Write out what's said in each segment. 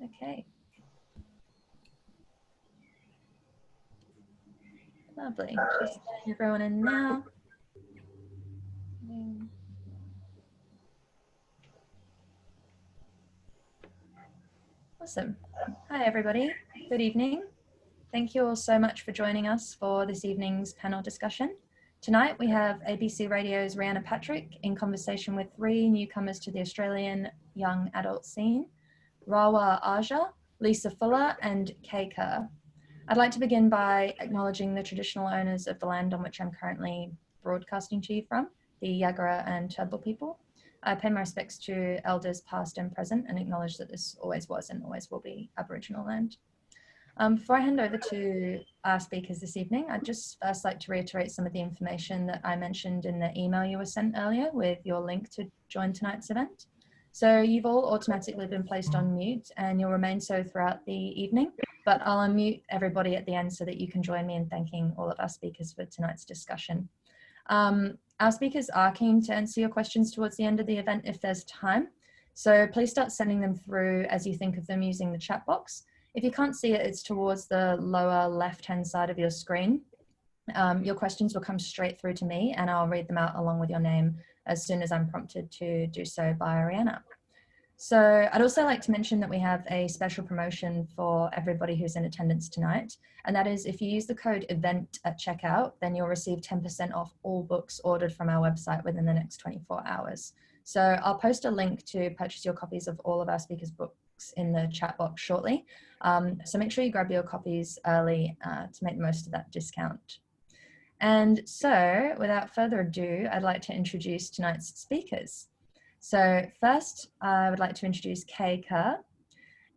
Okay. Lovely. Just getting everyone in now. Awesome. Hi, everybody. Good evening. Thank you all so much for joining us for this evening's panel discussion. Tonight, we have ABC Radio's Rhianna Patrick in conversation with three newcomers to the Australian young adult scene, Rawah Arja, Lisa Fuller, and Kay Kerr. I'd like to begin by acknowledging the traditional owners of the land on which I'm currently broadcasting to you from, the Yagara and Turrbal people. I pay my respects to elders past and present and acknowledge that this always was and always will be Aboriginal land. Before I hand over to our speakers this evening, I'd just first like to reiterate some of the information that I mentioned in the email you were sent earlier with your link to join tonight's event. So you've all automatically been placed on mute and you'll remain so throughout the evening, but I'll unmute everybody at the end so that you can join me in thanking all of our speakers for tonight's discussion. Our speakers are keen to answer your questions towards the end of the event if there's time. So please start sending them through as you think of them using the chat box. If you can't see it, it's towards the lower left-hand side of your screen. Your questions will come straight through to me and I'll read them out along with your name as soon as I'm prompted to do so by Rhianna. So I'd also like to mention that we have a special promotion for everybody who's in attendance tonight. And that is if you use the code EVENT at checkout, then you'll receive 10% off all books ordered from our website within the next 24 hours. So I'll post a link to purchase your copies of all of our speakers' books in the chat box shortly. So make sure you grab your copies early to make the most of that discount. And so without further ado, I'd like to introduce tonight's speakers. So first, I would like to introduce Kay Kerr.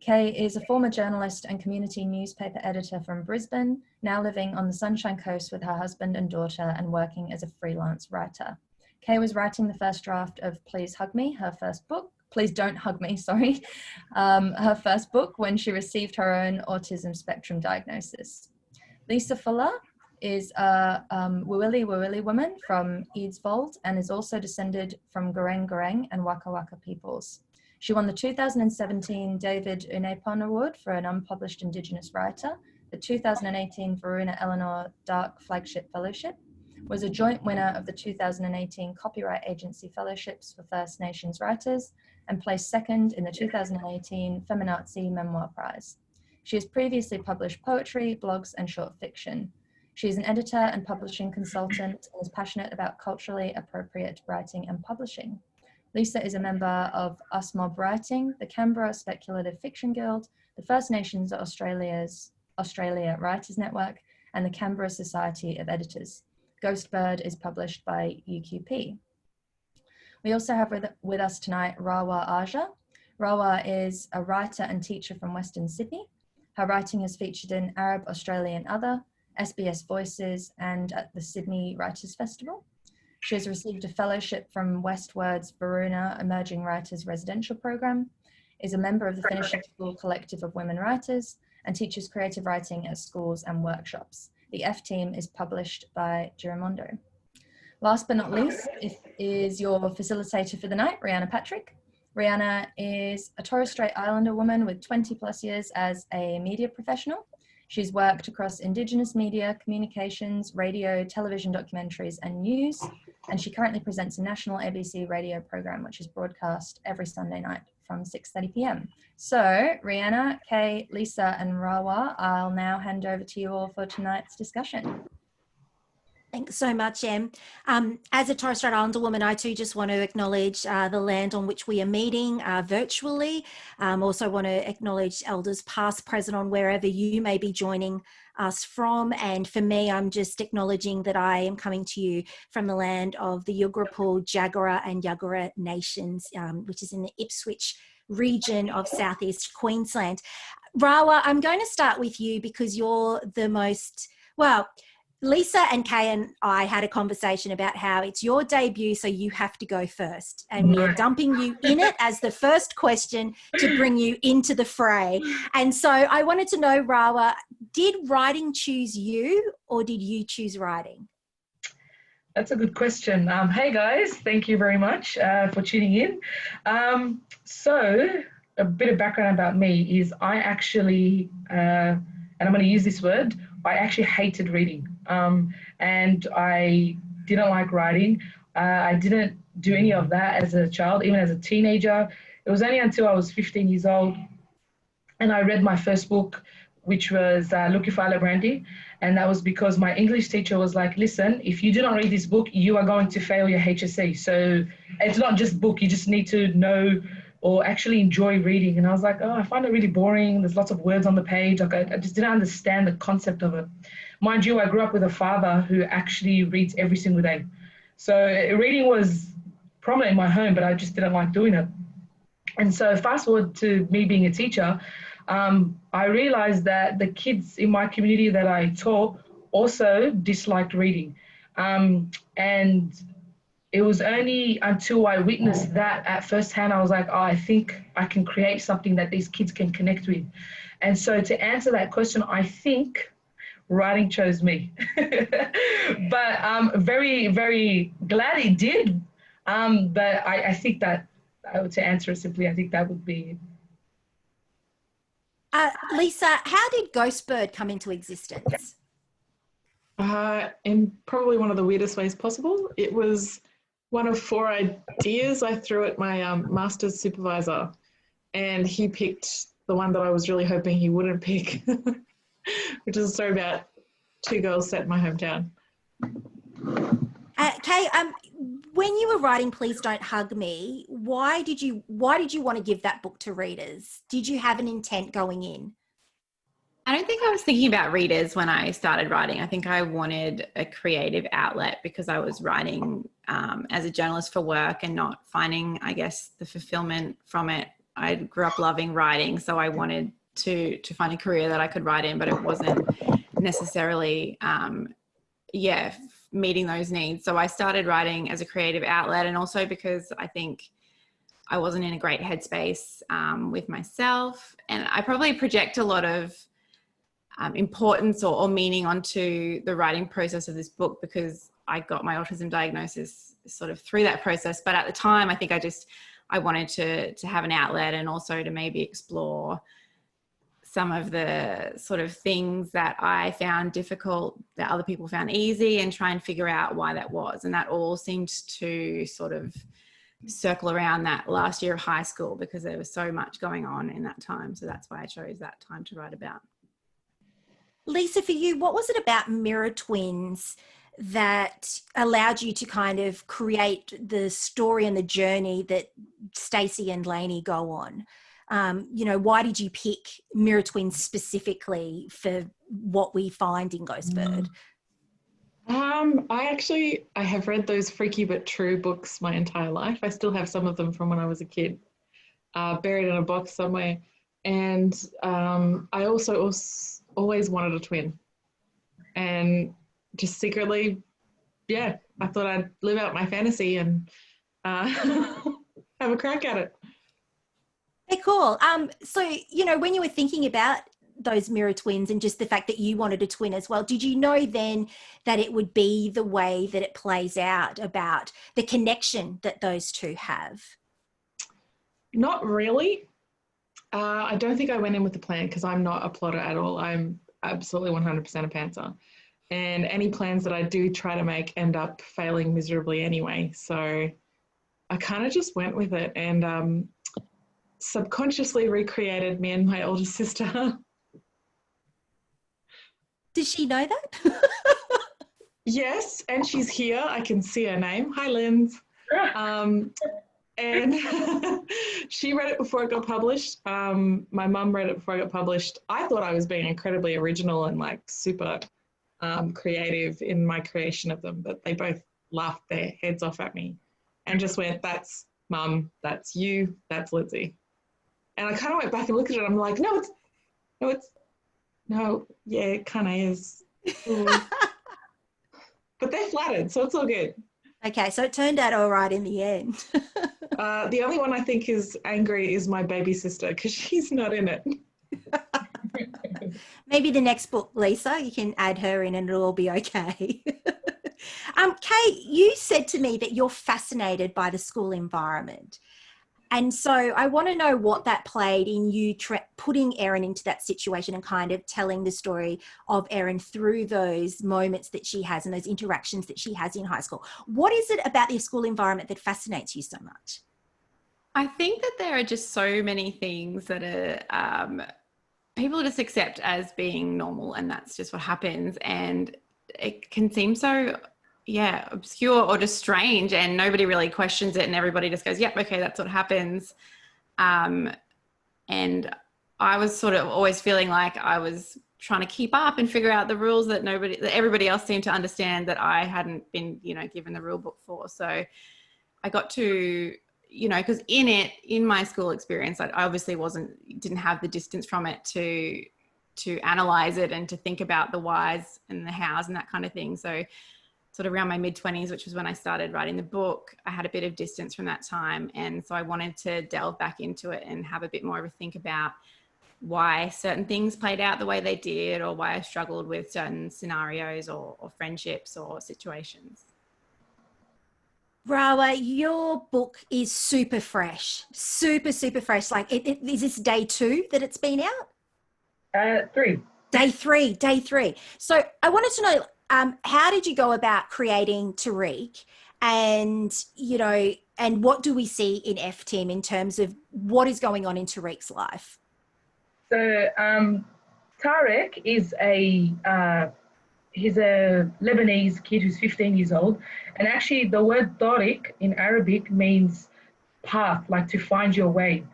Kay is a former journalist and community newspaper editor from Brisbane, now living on the Sunshine Coast with her husband and daughter and working as a freelance writer. Kay was writing the first draft of Please Hug Me, her first book. Please Don't Hug Me, sorry. Her first book when she received her own autism-spectrum diagnosis. Lisa Fuller is a Wawili woman from Eidsvold and is also descended from Gureng and Waka Waka peoples. She won the 2017 David Unepon Award for an unpublished Indigenous writer, the 2018 Varuna Eleanor Dark Flagship Fellowship, was a joint winner of the 2018 Copyright Agency Fellowships for First Nations Writers, and placed second in the 2018 Feminazi Memoir Prize. She has previously published poetry, blogs, and short fiction. She is an editor and publishing consultant and is passionate about culturally appropriate writing and publishing. Lisa is a member of Us Mob Writing, the Canberra Speculative Fiction Guild, the First Nations Australia Writers Network, and the Canberra Society of Editors. Ghost Bird is published by UQP. We also have with us tonight Rawah Arja. Rawah is a writer and teacher from Western Sydney. Her writing has featured in Arab, Australian Other, SBS Voices, and at the Sydney Writers' Festival. She has received a fellowship from WestWords Varuna Emerging Writers Residential Program, is a member of the Finishing School Collective of Women Writers, and teaches creative writing at schools and workshops. The F Team is published by Giramondo. Last but not least is your facilitator for the night, Rhianna Patrick. Rhianna is a Torres Strait Islander woman with 20 plus years as a media professional. She's worked across Indigenous media, communications, radio, television documentaries, and news. And she currently presents a national ABC radio program, which is broadcast every Sunday night from 6:30 p.m. So Rhianna, Kay, Lisa, and Rawah, I'll now hand over to you all for tonight's discussion. Thanks so much, Em. As a Torres Strait Islander woman, I too just want to acknowledge the land on which we are meeting virtually. Also want to acknowledge elders past, present on wherever you may be joining us from. And for me, I'm just acknowledging that I am coming to you from the land of the Yugarapuul, Jagera and Yagara nations, which is in the Ipswich region of southeast Queensland. Rawah, I'm going to start with you because you're the most, well, Lisa and Kay and I had a conversation about how it's your debut, so you have to go first. And we are dumping you in it as the first question to bring you into the fray. And so I wanted to know, Rawah, did writing choose you or did you choose writing? That's a good question. Hey guys, thank you very much for tuning in. So a bit of background about me is I actually, and I'm going to use this word, I actually hated reading. And I didn't like writing. I didn't do any of that as a child, even as a teenager. It was only until I was 15 years old and I read my first book, which was Look If I Let Brandy. And that was because my English teacher was like, listen, if you do not read this book, you are going to fail your HSC. So it's not just book, you just need to know or actually enjoy reading. And I was like, oh, I find it really boring. There's lots of words on the page. Like I just didn't understand the concept of it. Mind you, I grew up with a father who actually reads every single day. So reading was prominent in my home, but I just didn't like doing it. And so fast forward to me being a teacher, I realized that the kids in my community that I taught also disliked reading. And it was only until I witnessed that at first hand, I was like, oh, I think I can create something that these kids can connect with. And so to answer that question, I think writing chose me. But I'm very, very glad it did. But I think that, to answer it simply, I think that would be Lisa, how did Ghostbird come into existence? In probably one of the weirdest ways possible. It was one of 4 ideas I threw at my master's supervisor, and he picked the one that I was really hoping he wouldn't pick, which is a story about 2 girls set in my hometown. Kay, when you were writing Please Don't Hug Me, why did you want to give that book to readers? Did you have an intent going in? I don't think I was thinking about readers when I started writing. I think I wanted a creative outlet because I was writing as a journalist for work and not finding, I guess, the fulfillment from it. I grew up loving writing, so I wanted to find a career that I could write in, but it wasn't necessarily, meeting those needs. So I started writing as a creative outlet, and also because I think I wasn't in a great headspace with myself, and I probably project a lot of importance or meaning onto the writing process of this book because I got my autism diagnosis sort of through that process. But at the time, I think I wanted to have an outlet and also to maybe explore some of the sort of things that I found difficult that other people found easy and try and figure out why that was. And that all seemed to sort of circle around that last year of high school because there was so much going on in that time. So that's why I chose that time to write about. Lisa, for you, what was it about Mirror Twins that allowed you to kind of create the story and the journey that Stacey and Lainey go on? Why did you pick Mirror Twins specifically for what we find in Ghostbird? I have read those Freaky But True books my entire life. I still have some of them from when I was a kid, buried in a box somewhere. And I also always wanted a twin. And just secretly, I thought I'd live out my fantasy and have a crack at it. Hey, cool. So, when you were thinking about those mirror twins and just the fact that you wanted a twin as well, did you know then that it would be the way that it plays out about the connection that those two have? Not really. I don't think I went in with the plan because I'm not a plotter at all. I'm absolutely 100% a pantser. And any plans that I do try to make end up failing miserably anyway. So I kind of just went with it and subconsciously recreated me and my older sister. Does she know that? Yes, and she's here. I can see her name. Hi, Linz. And she read it before it got published. My mum read it before it got published. I thought I was being incredibly original and like super creative in my creation of them, but they both laughed their heads off at me and just went, that's Mum, that's you, that's Lindsay. And I kind of went back and looked at it. I'm like, it kind of is. But they're flattered, so it's all good. Okay, so it turned out all right in the end. The only one I think is angry is my baby sister because she's not in it. Maybe the next book, Lisa, you can add her in and it'll all be okay. Kay, you said to me that you're fascinated by the school environment. And so I want to know what that played in you putting Erin into that situation and kind of telling the story of Erin through those moments that she has and those interactions that she has in high school. What is it about the school environment that fascinates you so much? I think that there are just so many things that are people just accept as being normal, and that's just what happens. And it can seem so obscure or just strange, and nobody really questions it, and everybody just goes, yep, okay, that's what happens. And I was sort of always feeling like I was trying to keep up and figure out the rules that everybody else seemed to understand that I hadn't been, given the rule book for. So I got to, because in my school experience, I obviously didn't have the distance from it to analyze it and to think about the whys and the hows and that kind of thing. So sort of around my mid-20s, which was when I started writing the book, I had a bit of distance from that time. And so I wanted to delve back into it and have a bit more of a think about why certain things played out the way they did, or why I struggled with certain scenarios or friendships or situations. Rawah, your book is super fresh, super fresh. Like, is this day 2 that it's been out? 3. Day three. So I wanted to know, how did you go about creating Tariq, and and what do we see in FTIM in terms of what is going on in Tariq's life? So Tariq is he's a Lebanese kid who's 15 years old, and actually the word Tariq in Arabic means path, like to find your way.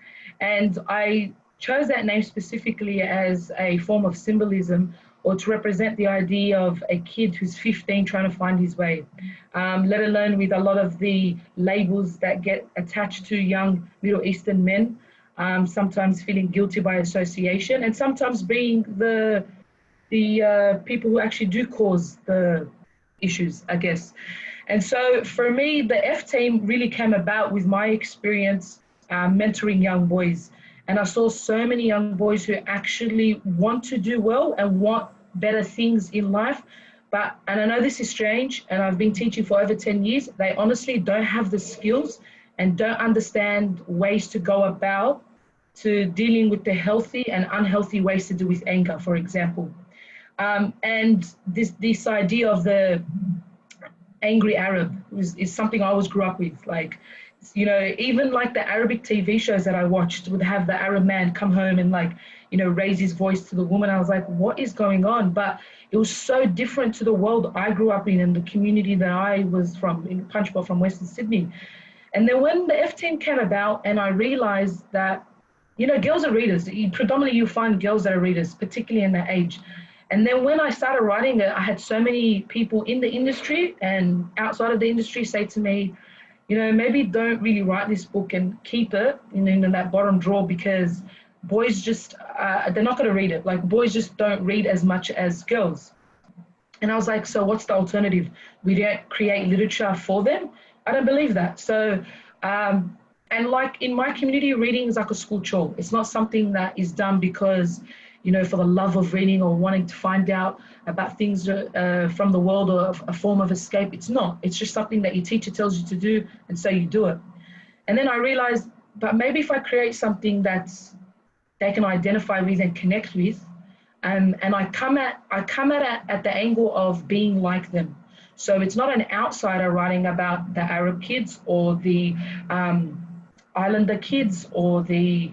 And I chose that name specifically as a form of symbolism, or to represent the idea of a kid who's 15 trying to find his way, let alone with a lot of the labels that get attached to young Middle Eastern men, sometimes feeling guilty by association, and sometimes being the people who actually do cause the issues, I guess. And so for me, the F team really came about with my experience mentoring young boys. And I saw so many young boys who actually want to do well and want better things in life. And I know this is strange, and I've been teaching for over 10 years, they honestly don't have the skills and don't understand ways to go about to dealing with the healthy and unhealthy ways to do with anger, for example. And this idea of the angry Arab is something I always grew up with. Like, even like the Arabic TV shows that I watched would have the Arab man come home and raise his voice to the woman. I was like, what is going on? But it was so different to the world I grew up in and the community that I was from, in Punchbowl, from Western Sydney. And then when the F team came about, and I realized that, girls are readers. Predominantly you find girls that are readers, particularly in that age. And then when I started writing it, I had so many people in the industry and outside of the industry say to me, maybe don't really write this book and keep it in that bottom drawer, because boys just, they're not going to read it. Like, boys just don't read as much as girls. And I was like, so what's the alternative? We don't create literature for them? I don't believe that. So, and like in my community, reading is like a school chore. It's not something that is done because, for the love of reading or wanting to find out about things from the world, or a form of escape. It's not. It's just something that your teacher tells you to do, and so you do it. And then I realized, but maybe if I create something that they can identify with and connect with, and I come at it at the angle of being like them. So it's not an outsider writing about the Arab kids or the Islander kids or the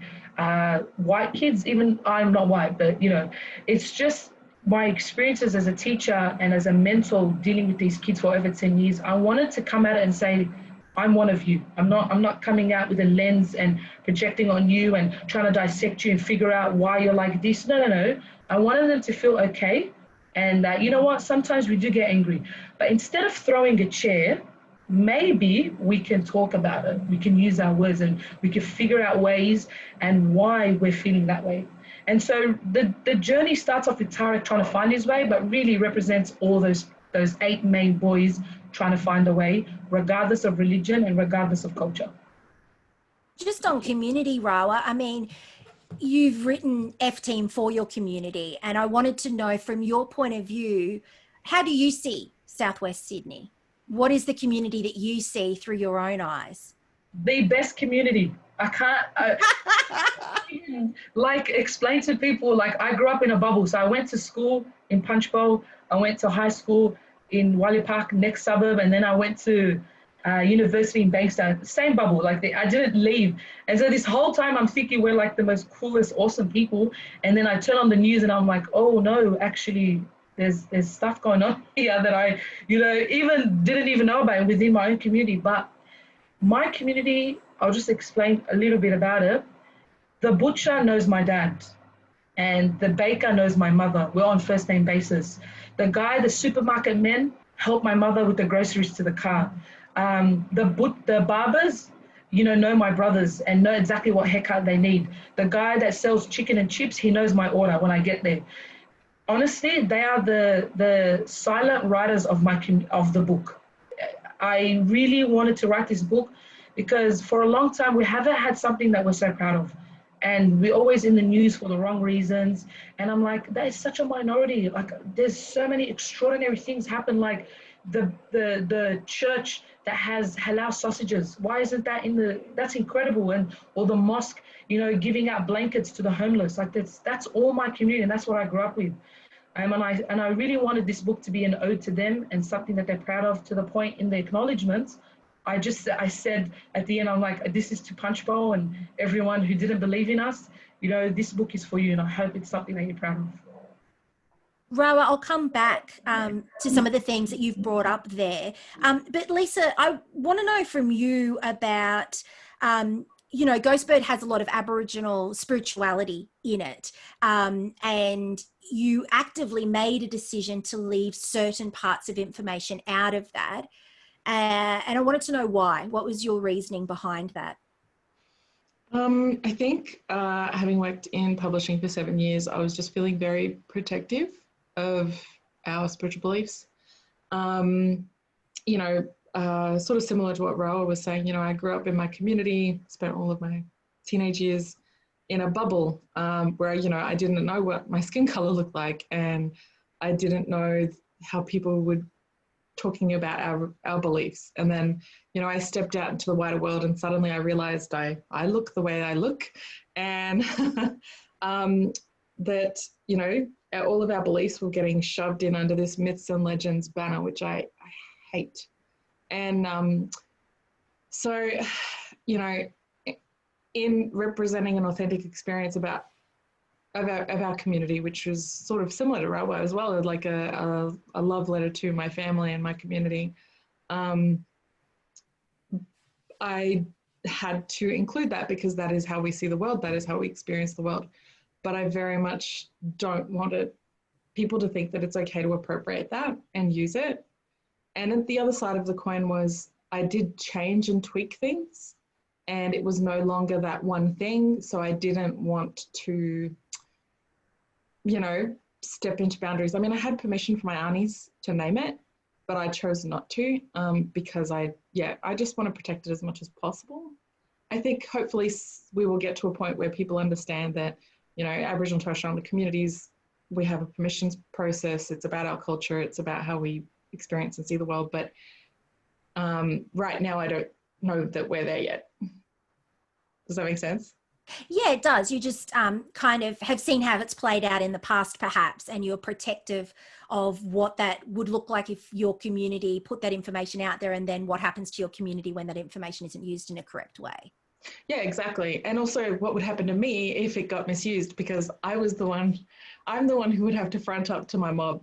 white kids. Even I'm not white, but it's just my experiences as a teacher and as a mentor dealing with these kids for over 10 years. I wanted to come at it and say, I'm one of you. I'm not coming out with a lens and projecting on you and trying to dissect you and figure out why you're like this. No. I wanted them to feel okay. And you know what? Sometimes we do get angry, but instead of throwing a chair, maybe we can talk about it. We can use our words and we can figure out ways and why we're feeling that way. And so the journey starts off with Tariq trying to find his way, but really represents all those 8 main boys trying to find a way, regardless of religion and regardless of culture. Just on community, Rawah, I mean, you've written F-Team for your community, and I wanted to know from your point of view, how do you see Southwest Sydney? What is the community that you see through your own eyes? The best community. I can't like explain to people, like I grew up in a bubble. So I went to school in Punchbowl. I went to high school in Wally Park, next suburb. And then I went to university in Bankstown, same bubble. Like I didn't leave. And so this whole time I'm thinking we're like the most coolest, awesome people. And then I turn on the news and I'm like, oh no, actually there's stuff going on here that I, didn't even know about within my own community. But my community, I'll just explain a little bit about it. The butcher knows my dad and the baker knows my mother. We're on first name basis. The supermarket men help my mother with the groceries to the car. The barbers, know my brothers and know exactly what haircut they need. The guy that sells chicken and chips, he knows my order when I get there. Honestly, they are the silent writers of the book. I really wanted to write this book because for a long time we haven't had something that we're so proud of. And we're always in the news for the wrong reasons. And I'm like, that is such a minority. Like there's so many extraordinary things happen, like the church that has halal sausages. Why isn't that that's incredible. Or the mosque, giving out blankets to the homeless. Like that's all my community and that's what I grew up with. And I really wanted this book to be an ode to them and something that they're proud of, to the point in the acknowledgements. I said at the end, I'm like, this is to Punchbowl and everyone who didn't believe in us, this book is for you and I hope it's something that you're proud of. Rawah, I'll come back to some of the things that you've brought up there. But Lisa, I want to know from you about, Ghostbird has a lot of Aboriginal spirituality in it. And you actively made a decision to leave certain parts of information out of that. And I wanted to know why. What was your reasoning behind that? I think having worked in publishing for 7 years, I was just feeling very protective of our spiritual beliefs. Sort of similar to what Rawah was saying, I grew up in my community, spent all of my teenage years in a bubble where, I didn't know what my skin color looked like and I didn't know how people would talking about our beliefs. And then, I stepped out into the wider world and suddenly I realized I look the way I look and that, all of our beliefs were getting shoved in under this myths and legends banner, which I hate. And so, in representing an authentic experience of our community, which was sort of similar to Rawah as well, like a love letter to my family and my community, I had to include that because that is how we see the world, that is how we experience the world. But I very much don't want people to think that it's okay to appropriate that and use it. And then the other side of the coin was I did change and tweak things and it was no longer that one thing. So I didn't want to, step into boundaries. I mean, I had permission from my aunties to name it, but I chose not to because I just want to protect it as much as possible. I think hopefully we will get to a point where people understand that, Aboriginal and Torres Strait Islander communities, we have a permissions process. It's about our culture. It's about how we experience and see the world. But right now, I don't know that we're there yet. Does that make sense? Yeah, it does. You just kind of have seen how it's played out in the past, perhaps, and you're protective of what that would look like if your community put that information out there and then what happens to your community when that information isn't used in a correct way. Yeah, exactly. And also what would happen to me if it got misused, because I'm the one who would have to front up to my mob.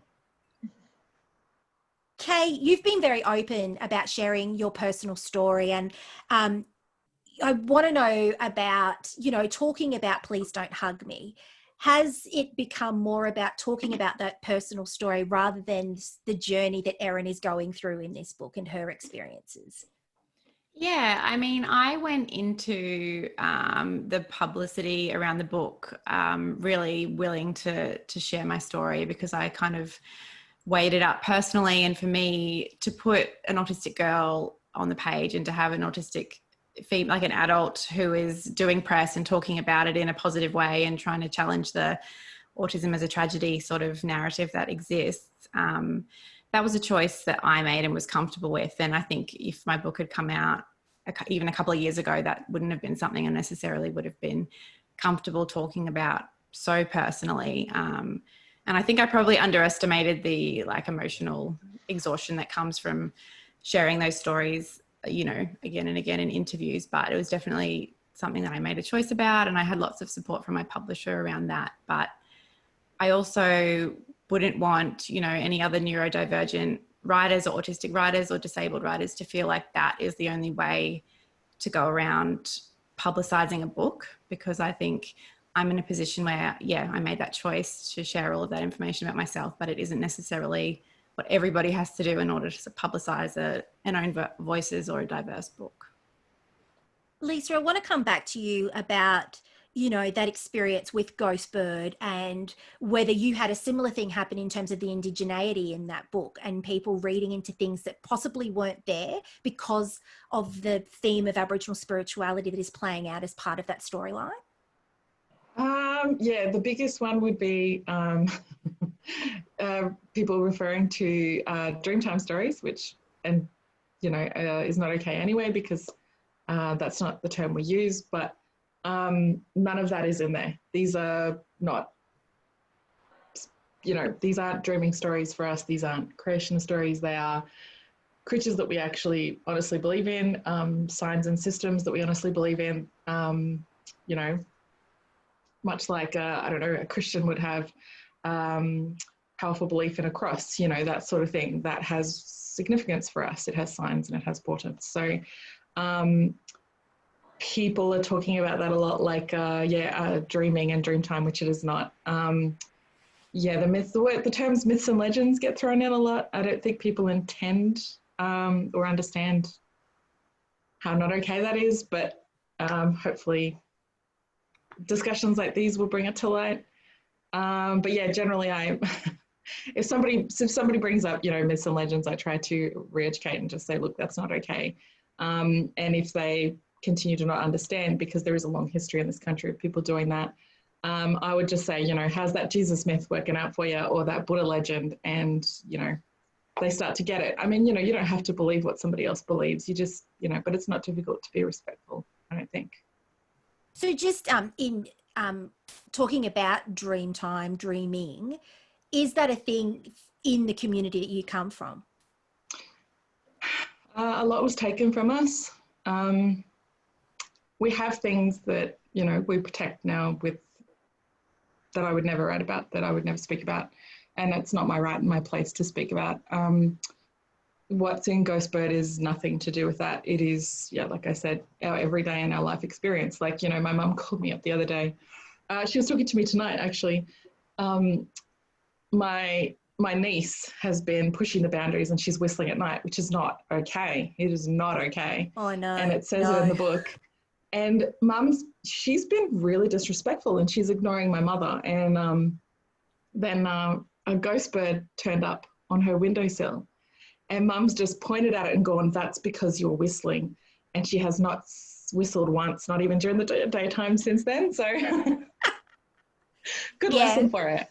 Kay, you've been very open about sharing your personal story and I want to know about, talking about Please Don't Hug Me. Has it become more about talking about that personal story rather than the journey that Erin is going through in this book and her experiences? Yeah, I mean, I went into the publicity around the book really willing to share my story because I kind of weighed it up personally. And for me to put an autistic girl on the page and to have an autistic female, like an adult who is doing press and talking about it in a positive way and trying to challenge the autism as a tragedy sort of narrative that exists, that was a choice that I made and was comfortable with. And I think if my book had come out even a couple of years ago, that wouldn't have been something I necessarily would have been comfortable talking about so personally. And I think I probably underestimated the like emotional exhaustion that comes from sharing those stories, you know, again and again in interviews, but it was definitely something that I made a choice about, and I had lots of support from my publisher around that. But I also wouldn't want, you know, any other neurodivergent writers or autistic writers or disabled writers to feel like that is the only way to go around publicizing a book, because I think I'm in a position where, yeah, I made that choice to share all of that information about myself, but it isn't necessarily what everybody has to do in order to publicize an own voices or a diverse book. Lisa, I want to come back to you about, you know, that experience with Ghostbird and whether you had a similar thing happen in terms of the indigeneity in that book and people reading into things that possibly weren't there because of the theme of Aboriginal spirituality that is playing out as part of that storyline. Yeah, the biggest one would be people referring to Dreamtime stories, which, and you know, is not okay anyway, because that's not the term we use, but none of that is in there. These are not, you know, these aren't dreaming stories for us. These aren't creation stories. They are creatures that we actually honestly believe in, signs and systems that we honestly believe in, you know, much like, I don't know, a Christian would have powerful belief in a cross, you know, that sort of thing. That has significance for us. It has signs and it has portents. So people are talking about that a lot, like, dreaming and dreamtime, which it is not. Yeah, the terms myths and legends get thrown in a lot. I don't think people intend or understand how not okay that is, but hopefully discussions like these will bring it to light. But yeah, generally if somebody brings up, you know, myths and legends, I try to re-educate and just say, look, that's not okay. And if they continue to not understand, because there is a long history in this country of people doing that, I would just say, you know, how's that Jesus myth working out for you, or that Buddha legend? And, you know, they start to get it. I mean, you know, you don't have to believe what somebody else believes. You just, you know, but it's not difficult to be respectful, I don't think. So just in talking about dreamtime, dreaming, is that a thing in the community that you come from? A lot was taken from us. We have things that, you know, we protect now with, that I would never write about, that I would never speak about. And it's not my right and my place to speak about. What's in Ghostbird is nothing to do with that. It is, yeah, like I said, our everyday and our life experience. Like, you know, my mum called me up the other day. She was talking to me tonight, actually. My niece has been pushing the boundaries and she's whistling at night, which is not okay. It is not okay. Oh, no. And it says it in the book. And she's been really disrespectful and she's ignoring my mother. And then a ghost bird turned up on her windowsill. And Mum's just pointed at it and gone, that's because you're whistling. And she has not whistled once, not even during the daytime since then. So good lesson for it.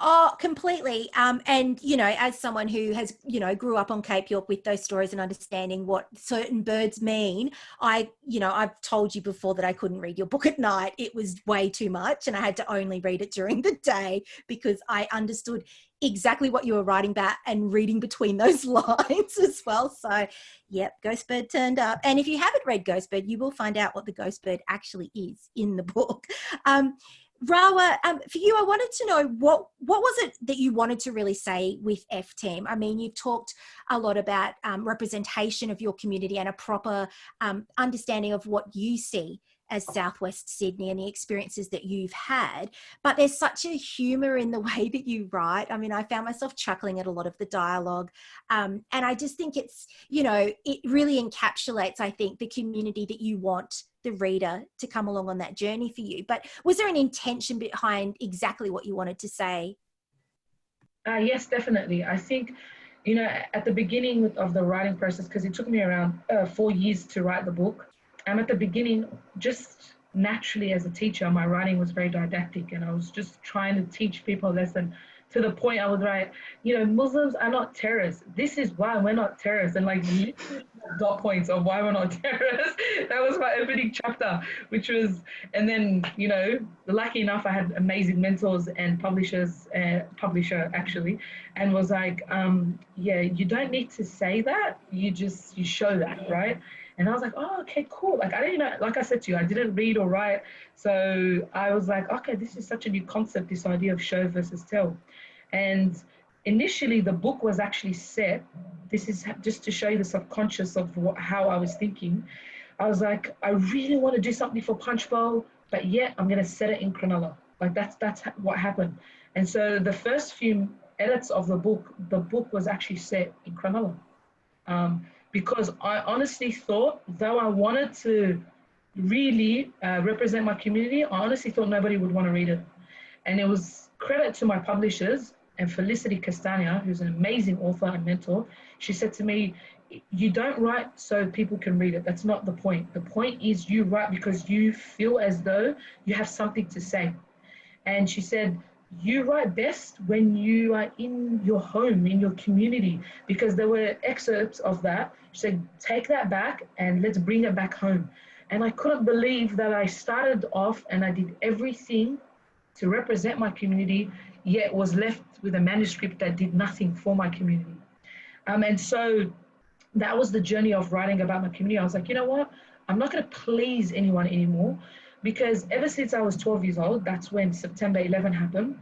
Oh, completely. And, you know, as someone who has, you know, grew up on Cape York with those stories and understanding what certain birds mean, I've told you before that I couldn't read your book at night. It was way too much and I had to only read it during the day because I understood exactly what you were writing about and reading between those lines as well. So, yep, Ghostbird turned up. And if you haven't read Ghostbird, you will find out what the Ghostbird actually is in the book. Rawah, for you, I wanted to know what was it that you wanted to really say with F-Team? I mean, you've talked a lot about representation of your community and a proper understanding of what you see as Southwest Sydney and the experiences that you've had, but there's such a humour in the way that you write. I mean, I found myself chuckling at a lot of the dialogue, and I just think it's, you know, it really encapsulates, I think, the community that you want the reader to come along on that journey for you. But was there an intention behind exactly what you wanted to say? Yes, definitely. I think, you know, at the beginning of the writing process, because it took me around 4 years to write the book, at the beginning, just naturally as a teacher, my writing was very didactic and I was just trying to teach people a lesson to the point I would write, Muslims are not terrorists. This is why we're not terrorists. And like dot points of why we're not terrorists. That was my opening chapter, which was, and then, lucky enough, I had amazing mentors and publisher actually, and was like, yeah, you don't need to say that. You show that, right? And I was like, oh, okay, cool. Like, I didn't know, like I said to you, I didn't read or write. So I was like, okay, this is such a new concept, this idea of show versus tell. And initially the book was actually set, this is just to show you the subconscious of how I was thinking. I was like, I really want to do something for Punch Bowl, but yet I'm going to set it in Cronulla. Like that's what happened. And so the first few edits of the book was actually set in Cronulla. Because I honestly thought, though I wanted to really represent my community, I honestly thought nobody would want to read it. And it was credit to my publishers and Felicity Castagna, who's an amazing author and mentor. She said to me, you don't write so people can read it. That's not the point. The point is you write because you feel as though you have something to say. And she said, you write best when you are in your home, in your community, because there were excerpts of that. She said, take that back and let's bring it back home. And I couldn't believe that I started off and I did everything to represent my community, yet was left with a manuscript that did nothing for my community. And so that was the journey of writing about my community. I was like, you know what? I'm not going to please anyone anymore. Because ever since I was 12 years old, that's when September 11 happened.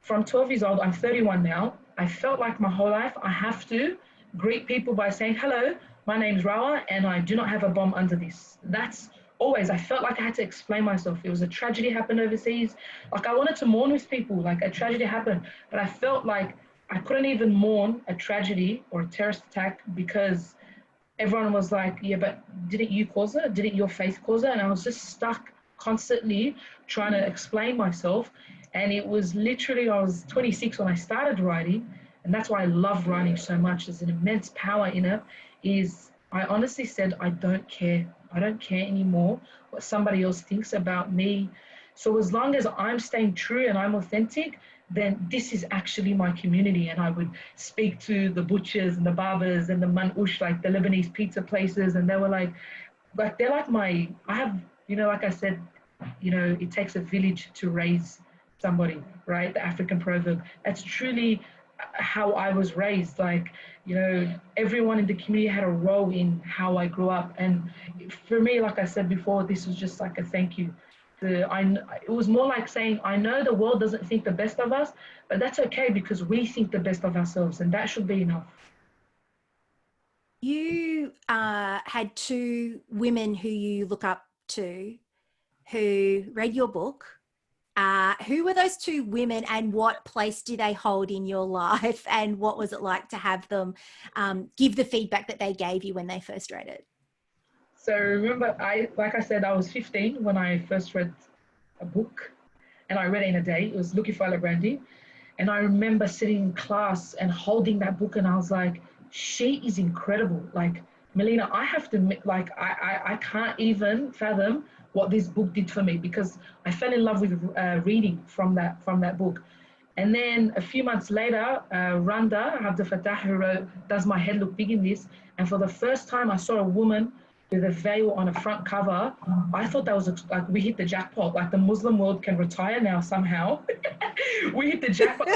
From 12 years old, I'm 31 now. I felt like my whole life I have to greet people by saying, hello, my name's Rawah, and I do not have a bomb under this. That's always, I felt like I had to explain myself. It was a tragedy happened overseas. Like I wanted to mourn with people, like a tragedy happened, but I felt like I couldn't even mourn a tragedy or a terrorist attack because everyone was like, yeah, but didn't you cause it? Didn't your faith cause it? And I was just stuck constantly trying to explain myself. And it was literally, I was 26 when I started writing, and that's why I love writing so much. There's an immense power in it, is I honestly said, I don't care. I don't care anymore what somebody else thinks about me. So as long as I'm staying true and I'm authentic, then this is actually my community. And I would speak to the butchers and the barbers and the manouche, like the Lebanese pizza places, and they were like they're like my, I have, like I said, it takes a village to raise somebody, right? The African proverb. That's truly how I was raised. Like, everyone in the community had a role in how I grew up. And for me, like I said before, this was just like a thank you. It was more like saying, I know the world doesn't think the best of us, but that's okay because we think the best of ourselves, and that should be enough. You had two women who you look up to who read your book. Who were those two women, and what place do they hold in your life, and what was it like to have them give the feedback that they gave you when they first read it? So remember, like I said, I was 15 when I first read a book, and I read it in a day. It was Looking for Ella Brandy. And I remember sitting in class and holding that book, and I was like, she is incredible. Like, Melina, I have to, like, I can't even fathom what this book did for me, because I fell in love with reading from that book. And then a few months later, Randa Abdel Fattah, who wrote Does My Head Look Big in This? And for the first time I saw a woman with a veil on a front cover. I thought that was like, we hit the jackpot, like the Muslim world can retire now somehow. We hit the jackpot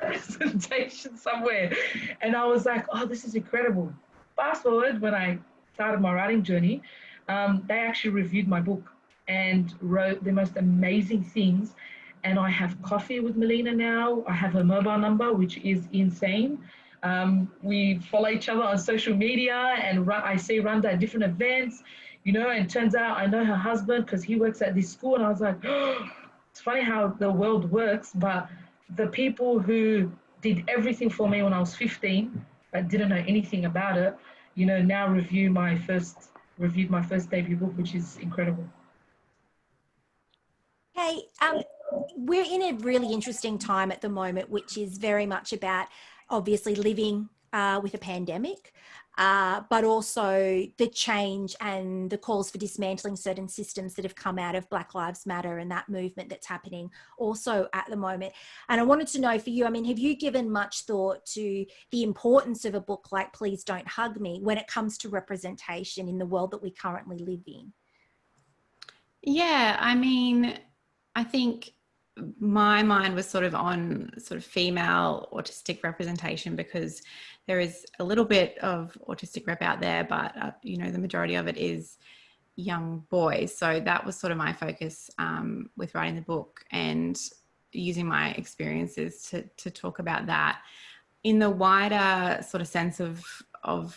representation somewhere. And I was like, oh, this is incredible. Fast forward, when I started my writing journey, they actually reviewed my book and wrote the most amazing things. And I have coffee with Melina now. I have her mobile number, which is insane. We follow each other on social media, and I see Randa at different events, and turns out I know her husband because he works at this school. And I was like, oh, it's funny how the world works, but the people who did everything for me when I was 15, but didn't know anything about it, now reviewed my first debut book, which is incredible. Hey, we're in a really interesting time at the moment, which is very much about obviously living with a pandemic. but also the change and the calls for dismantling certain systems that have come out of Black Lives Matter and that movement that's happening also at the moment. And I wanted to know for you, I mean, have you given much thought to the importance of a book like Please Don't Hug Me when it comes to representation in the world that we currently live in? Yeah, I mean, I think my mind was sort of on sort of female autistic representation, because there is a little bit of autistic rep out there, but you know, the majority of it is young boys. So that was sort of my focus with writing the book, and using my experiences to talk about that. In the wider sort of sense of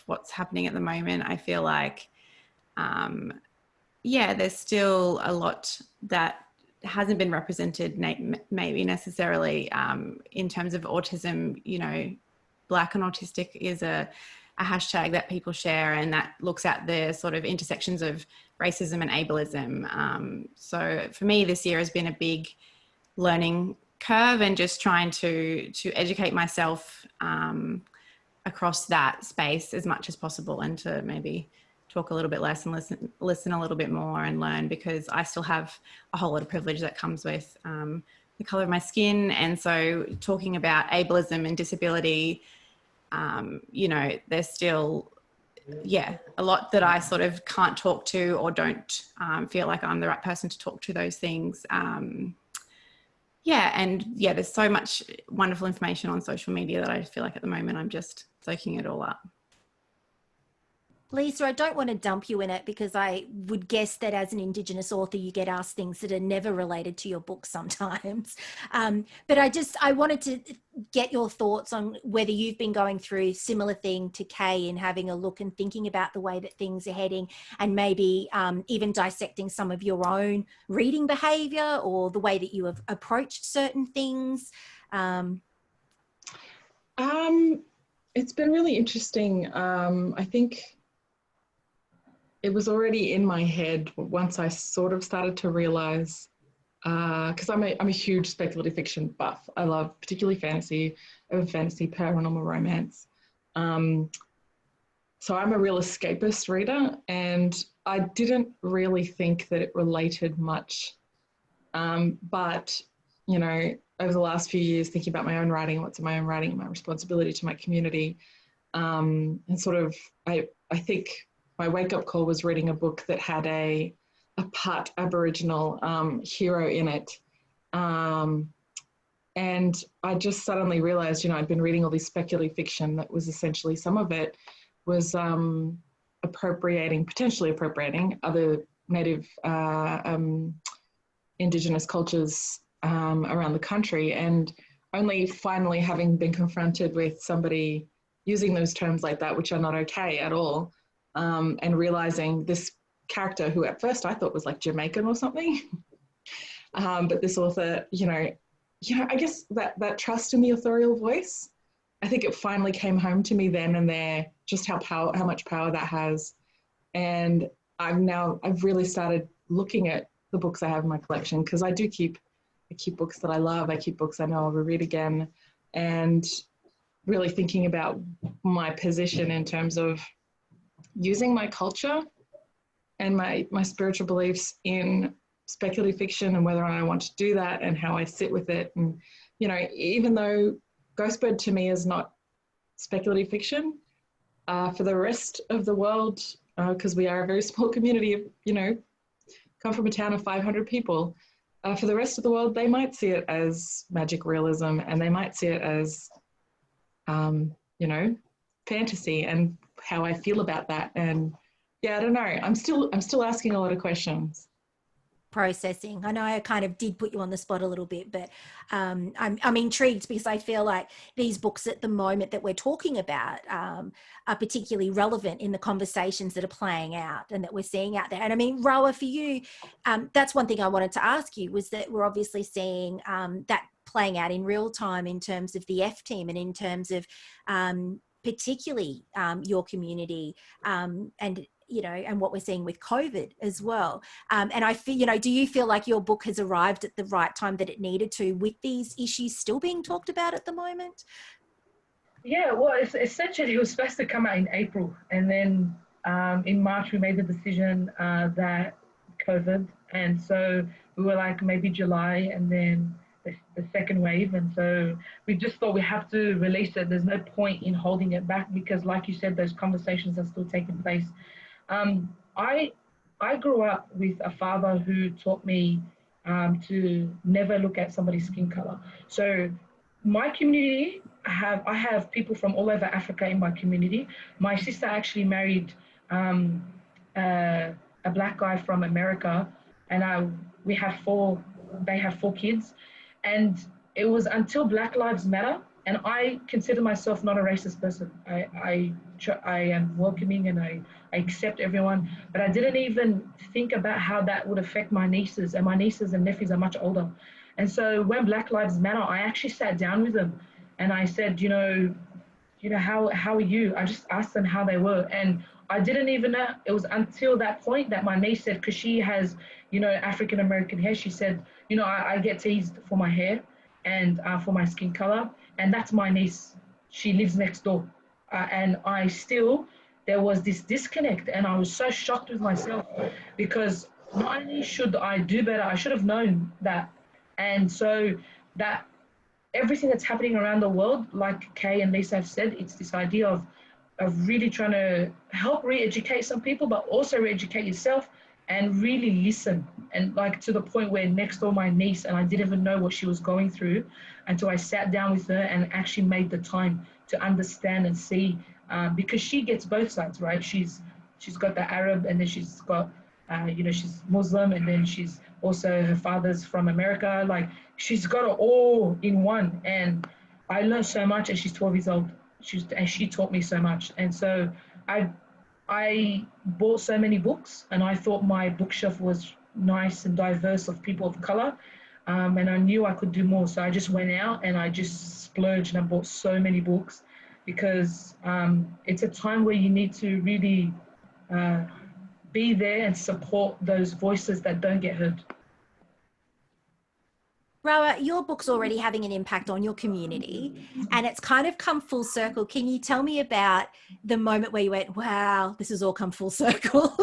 what's happening at the moment, I feel like yeah, there's still a lot that hasn't been represented maybe necessarily in terms of autism. You know, Black and autistic is a hashtag that people share, and that looks at the sort of intersections of racism and ableism. So for me, this year has been a big learning curve, and just trying to educate myself across that space as much as possible, and to maybe talk a little bit less and listen a little bit more and learn, because I still have a whole lot of privilege that comes with the color of my skin. And so talking about ableism and disability, you know, there's still, yeah, a lot that I sort of can't talk to, or don't feel like I'm the right person to talk to those things. Yeah, and yeah, there's so much wonderful information on social media that I feel like at the moment I'm just soaking it all up. Lisa, I don't want to dump you in it, because I would guess that as an Indigenous author, you get asked things that are never related to your book sometimes. But I wanted to get your thoughts on whether you've been going through a similar thing to Kay, and having a look and thinking about the way that things are heading, and maybe even dissecting some of your own reading behaviour, or the way that you have approached certain things. It's been really interesting. I think it was already in my head once I sort of started to realize, because I'm a huge speculative fiction buff. I love particularly fantasy, urban fantasy, paranormal romance. So I'm a real escapist reader, and I didn't really think that it related much. But, you know, over the last few years, thinking about my own writing, what's in my own writing, my responsibility to my community, and sort of, I think my wake-up call was reading a book that had a part Aboriginal hero in it. And I just suddenly realized, you know, I'd been reading all this speculative fiction that was essentially, some of it was potentially appropriating other Native Indigenous cultures around the country. And only finally having been confronted with somebody using those terms like that, which are not okay at all, and realizing this character, who at first I thought was like Jamaican or something, but this author, you know, I guess that trust in the authorial voice, I think it finally came home to me then and there, just how much power that has. And I've really started looking at the books I have in my collection, because I keep books that I love. I keep books I know I'll read again, and really thinking about my position in terms of using my culture and my spiritual beliefs in speculative fiction, and whether or not I want to do that, and how I sit with it. And, you know, even though Ghostbird to me is not speculative fiction, for the rest of the world, because we are a very small community of, you know, come from a town of 500 people, for the rest of the world, they might see it as magic realism, and they might see it as, you know, fantasy, and how I feel about that. And yeah, I don't know. I'm still asking a lot of questions. Processing. I know I kind of did put you on the spot a little bit, but I'm intrigued, because I feel like these books at the moment that we're talking about are particularly relevant in the conversations that are playing out and that we're seeing out there. And I mean, Rawah, for you, that's one thing I wanted to ask you, was that we're obviously seeing that playing out in real time in terms of the F team, and in terms of particularly your community, and you know, and what we're seeing with COVID as well. And I feel, you know, do you feel like your book has arrived at the right time that it needed to, with these issues still being talked about at the moment? Yeah, well, it's essentially it was supposed to come out in April, and then in March we made the decision that COVID, and so we were like maybe July, and then the second wave, and so we just thought we have to release it. There's no point in holding it back because, like you said, those conversations are still taking place. Um, I I grew up with a father who taught me to never look at somebody's skin color. So my community, I have people from all over Africa in my community. My sister actually married um, a black guy from America, and we have four. They have four kids, and it was until Black Lives Matter, and I consider myself not a racist person. I am welcoming and I accept everyone, but I didn't even think about how that would affect my nieces, and my nieces and nephews are much older. And so when Black Lives Matter, I actually sat down with them and I said, how are you? I just asked them how they were. And I didn't even know. It was until that point that my niece said, because she has, African American hair, she said, I get teased for my hair and for my skin color. And that's my niece. She lives next door. And there was this disconnect. And I was so shocked with myself because not only should I do better, I should have known that. And so that everything that's happening around the world, like Kay and Lisa have said, it's this idea of really trying to help re-educate some people, but also re-educate yourself and really listen. And like to the point where next door my niece, and I didn't even know what she was going through until I sat down with her and actually made the time to understand and see, because she gets both sides, right? She's got the Arab, and then she's got, she's Muslim, and then she's also, her father's from America. Like she's got it all in one. And I learned so much, and she's 12 years old. She taught me so much. And so I bought so many books, and I thought my bookshelf was nice and diverse of people of color. And I knew I could do more. So I just went out and I just splurged and I bought so many books because it's a time where you need to really be there and support those voices that don't get heard. Rawah, your book's already having an impact on your community and it's kind of come full circle. Can you tell me about the moment where you went, wow, this has all come full circle?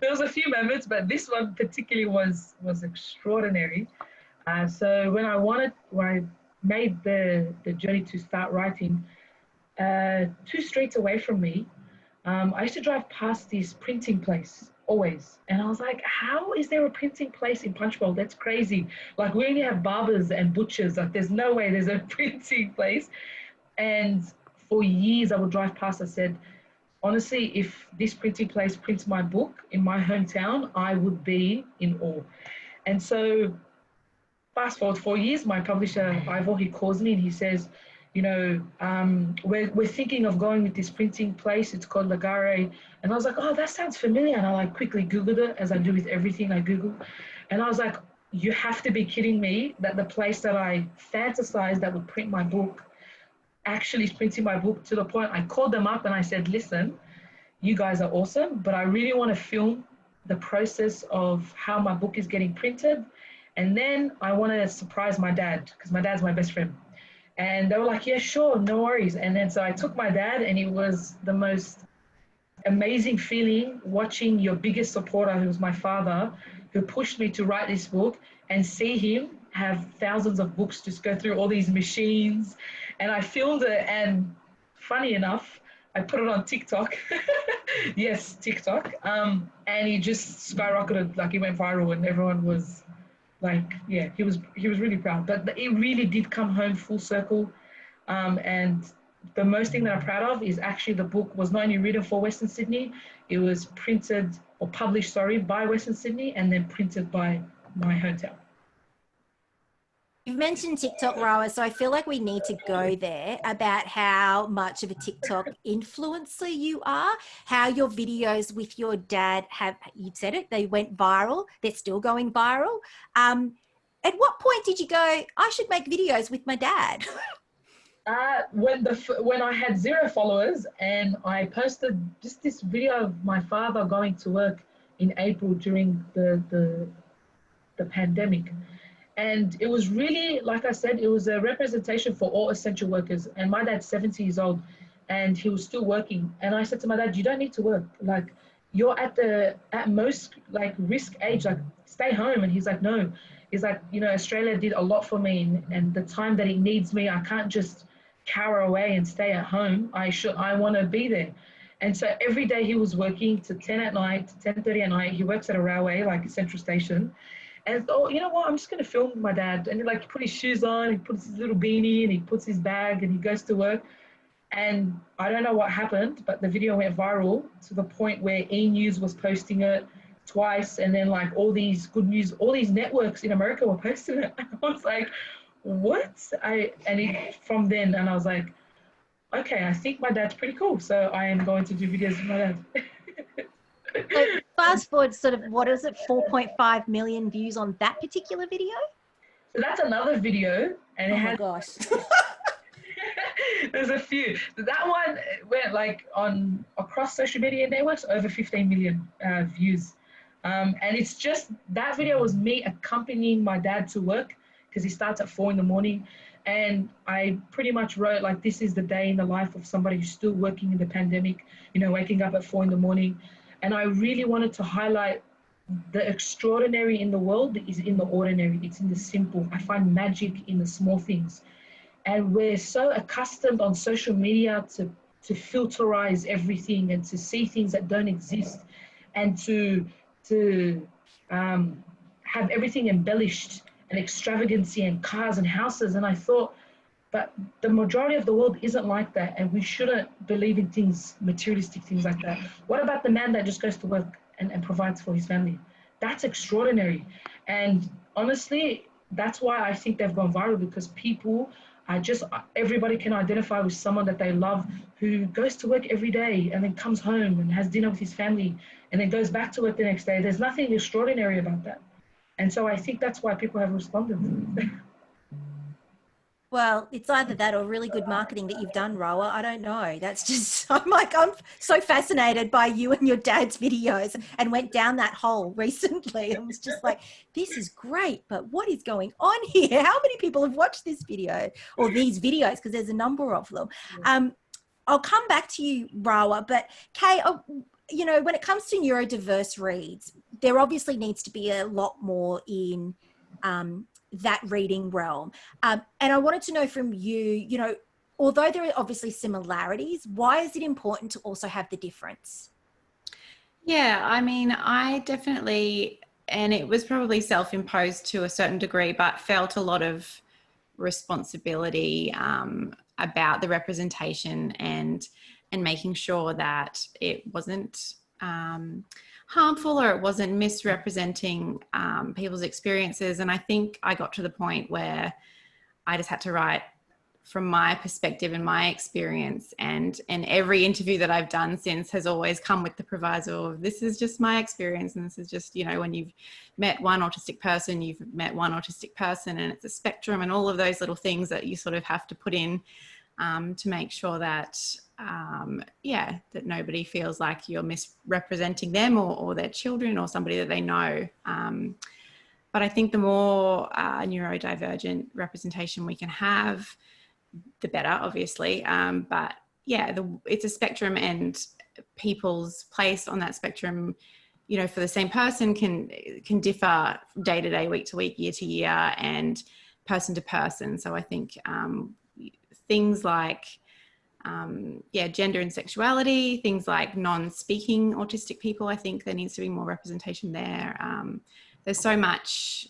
There was a few moments, but this one particularly was extraordinary. So when I made the journey to start writing, 2 streets away from me, I used to drive past this printing place always. And I was like, how is there a printing place in Punchbowl? That's crazy. Like we only have barbers and butchers. Like there's no way there's a printing place. And for years I would drive past. I said, honestly, if this printing place prints my book in my hometown, I would be in awe. And so fast forward 4 years, my publisher, Ivor, he calls me and he says, we're thinking of going with this printing place. It's called Lagare. And I was like, oh, that sounds familiar. And I like quickly Googled it, as I do with everything I Google. And I was like, you have to be kidding me that the place that I fantasized that would print my book actually is printing my book, to the point I called them up and I said, listen, you guys are awesome, but I really want to film the process of how my book is getting printed. And then I want to surprise my dad, because my dad's my best friend. And they were like, yeah, sure, no worries. And then so I took my dad, and it was the most amazing feeling watching your biggest supporter, who was my father, who pushed me to write this book, and see him have thousands of books just go through all these machines. And I filmed it, and funny enough, I put it on TikTok. Yes, TikTok. And he just skyrocketed, like he went viral, and everyone was like, yeah, he was really proud. But it really did come home full circle. And the most thing that I'm proud of is actually the book was not only written for Western Sydney, it was published by Western Sydney, and then printed by my hometown. You've mentioned TikTok, Rawah, so I feel like we need to go there about how much of a TikTok influencer you are, how your videos with your dad you said it, they went viral, they're still going viral. At what point did you go, I should make videos with my dad? When I had 0 followers, and I posted just this video of my father going to work in April during the pandemic. And it was really, like I said, it was a representation for all essential workers. And my dad's 70 years old and he was still working. And I said to my dad, you don't need to work. Like, you're at most like risk age, like stay home. And he's like, no. He's like, you know, Australia did a lot for me, and the time that it needs me, I can't just cower away and stay at home. I want to be there. And so every day he was working to 10 at night, to 10:30 at night. He works at a railway, like a central station. And oh, you know what? I'm just going to film my dad. And he like put his shoes on, he puts his little beanie, and he puts his bag, and he goes to work. And I don't know what happened, but the video went viral to the point where E! News was posting it twice, and then like all these good news, all these networks in America were posting it. I was like, what? From then, and I was like, okay, I think my dad's pretty cool, so I am going to do videos with my dad. So fast forward, sort of, what is it, 4.5 million views on that particular video? So that's another video, and oh my gosh. There's a few. That one went like on across social media networks over 15 million views. And it's just, that video was me accompanying my dad to work because he starts at 4 a.m. And I pretty much wrote like, this is the day in the life of somebody who's still working in the pandemic, you know, waking up at 4 a.m. And I really wanted to highlight the extraordinary in the world is in the ordinary. It's in the simple. I find magic in the small things. And we're so accustomed on social media to filterize everything and to see things that don't exist, and to have everything embellished and extravagancy and cars and houses. And I thought, but the majority of the world isn't like that, and we shouldn't believe in things, materialistic things like that. What about the man that just goes to work and provides for his family? That's extraordinary. And honestly, that's why I think they've gone viral, because people are just, everybody can identify with someone that they love who goes to work every day and then comes home and has dinner with his family and then goes back to work the next day. There's nothing extraordinary about that. And so I think that's why people have responded. Well, it's either that or really good marketing that you've done, Rawah. I don't know. That's just, I'm so fascinated by you and your dad's videos, and went down that hole recently. I was just like, this is great, but what is going on here? How many people have watched this video or these videos? Because there's a number of them. I'll come back to you, Rawah, but Kay, you know, when it comes to neurodiverse reads, there obviously needs to be a lot more in that reading realm. And I wanted to know from you, you know, although there are obviously similarities, why is it important to also have the difference? Yeah, I mean, I definitely, and it was probably self-imposed to a certain degree, but felt a lot of responsibility about the representation and making sure that it wasn't harmful or it wasn't misrepresenting people's experiences. And I think I got to the point where I just had to write from my perspective and my experience, and every interview that I've done since has always come with the proviso of, this is just my experience, and this is just, you know, when you've met one autistic person, you've met one autistic person, and it's a spectrum, and all of those little things that you sort of have to put in to make sure that that nobody feels like you're misrepresenting them or their children or somebody that they know. But I think the more neurodivergent representation we can have, the better, obviously. But yeah, it's a spectrum, and people's place on that spectrum, you know, for the same person can differ day to day, week to week, year to year, and person to person. So I think things like gender and sexuality, things like non-speaking autistic people, I think there needs to be more representation there. There's so much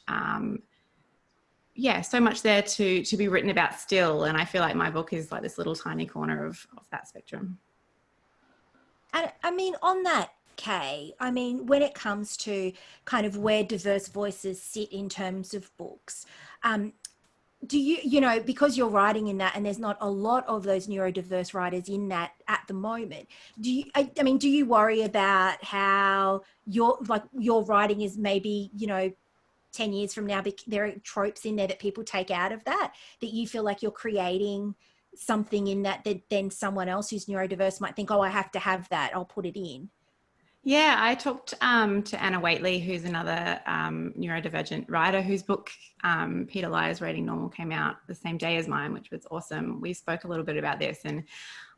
so much there to be written about still, and I feel like my book is like this little tiny corner of that spectrum. And I mean, on that, Kay, I mean, when it comes to kind of where diverse voices sit in terms of books, do you know, because you're writing in that and there's not a lot of those neurodiverse writers in that at the moment, do you worry about how your writing is maybe, you know, 10 years from now, there are tropes in there that people take out of that you feel like you're creating something in that then someone else who's neurodiverse might think, oh, I have to have that, I'll put it in? Yeah, I talked to Anna Waitley, who's another neurodivergent writer whose book, Peter Lyer's Rating Normal, came out the same day as mine, which was awesome. We spoke a little bit about this, and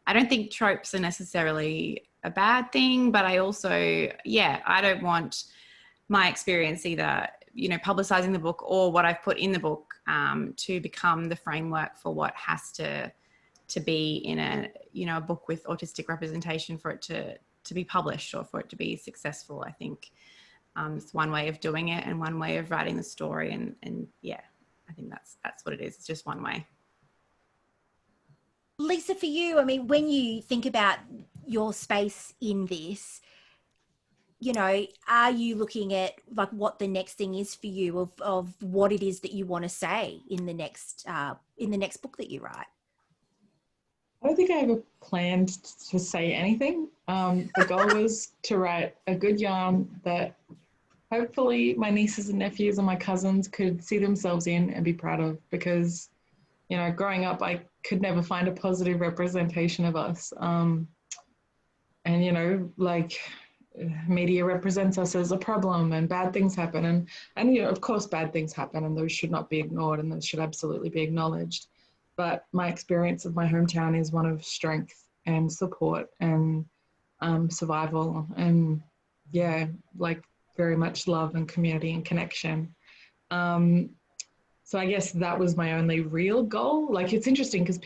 I don't think tropes are necessarily a bad thing, but I also, I don't want my experience either, publicizing the book or what I've put in the book to become the framework for what has to be in a book with autistic representation for it to be published or for it to be successful. I think it's one way of doing it and one way of writing the story. And I think that's what it is. It's just one way. Lisa, for you, I mean, when you think about your space in this, are you looking at like what the next thing is for you of what it is that you want to say in the next book that you write? I don't think I ever planned to say anything. The goal was to write a good yarn that hopefully my nieces and nephews and my cousins could see themselves in and be proud of, because, growing up, I could never find a positive representation of us. Media represents us as a problem and bad things happen. And of course, bad things happen and those should not be ignored and those should absolutely be acknowledged. But my experience of my hometown is one of strength and support and survival and, very much love and community and connection. So I guess that was my only real goal. Like, it's interesting because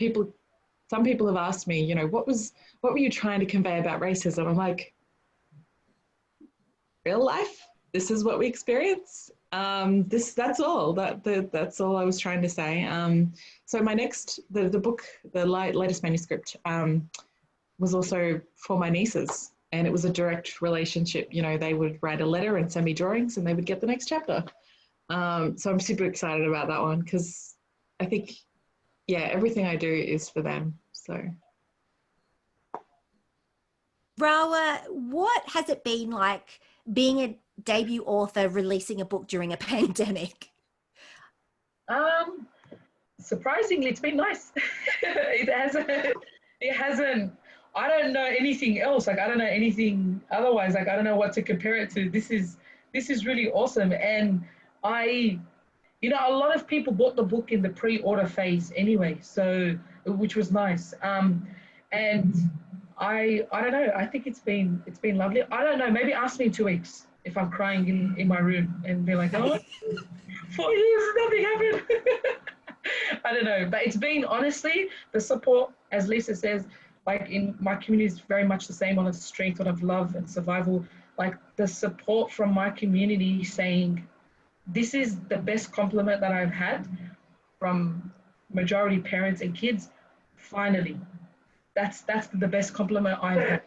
some people have asked me, what were you trying to convey about racism? I'm like, real life. This is what we experience. That's all. That's all I was trying to say. So my the book, the latest manuscript, was also for my nieces, and it was a direct relationship. They would write a letter and send me drawings, and they would get the next chapter. So I'm super excited about that one because I think, everything I do is for them. So. Rawah, what has it been like being a debut author releasing a book during a pandemic? Surprisingly, it's been nice. It hasn't, I don't know anything else. Like, I don't know anything otherwise. Like, I don't know what to compare it to. This is really awesome. And a lot of people bought the book in the pre-order phase anyway, so, which was nice. And I don't know. I think it's been lovely. I don't know. Maybe ask me in 2 weeks if I'm crying in my room and be like, oh, 4 years, nothing happened. I don't know. But it's been, honestly, the support, as Lisa says, like in my community is very much the same on a strength of love and survival. Like the support from my community saying, this is the best compliment that I've had from majority parents and kids. Finally. That's the best compliment I've had.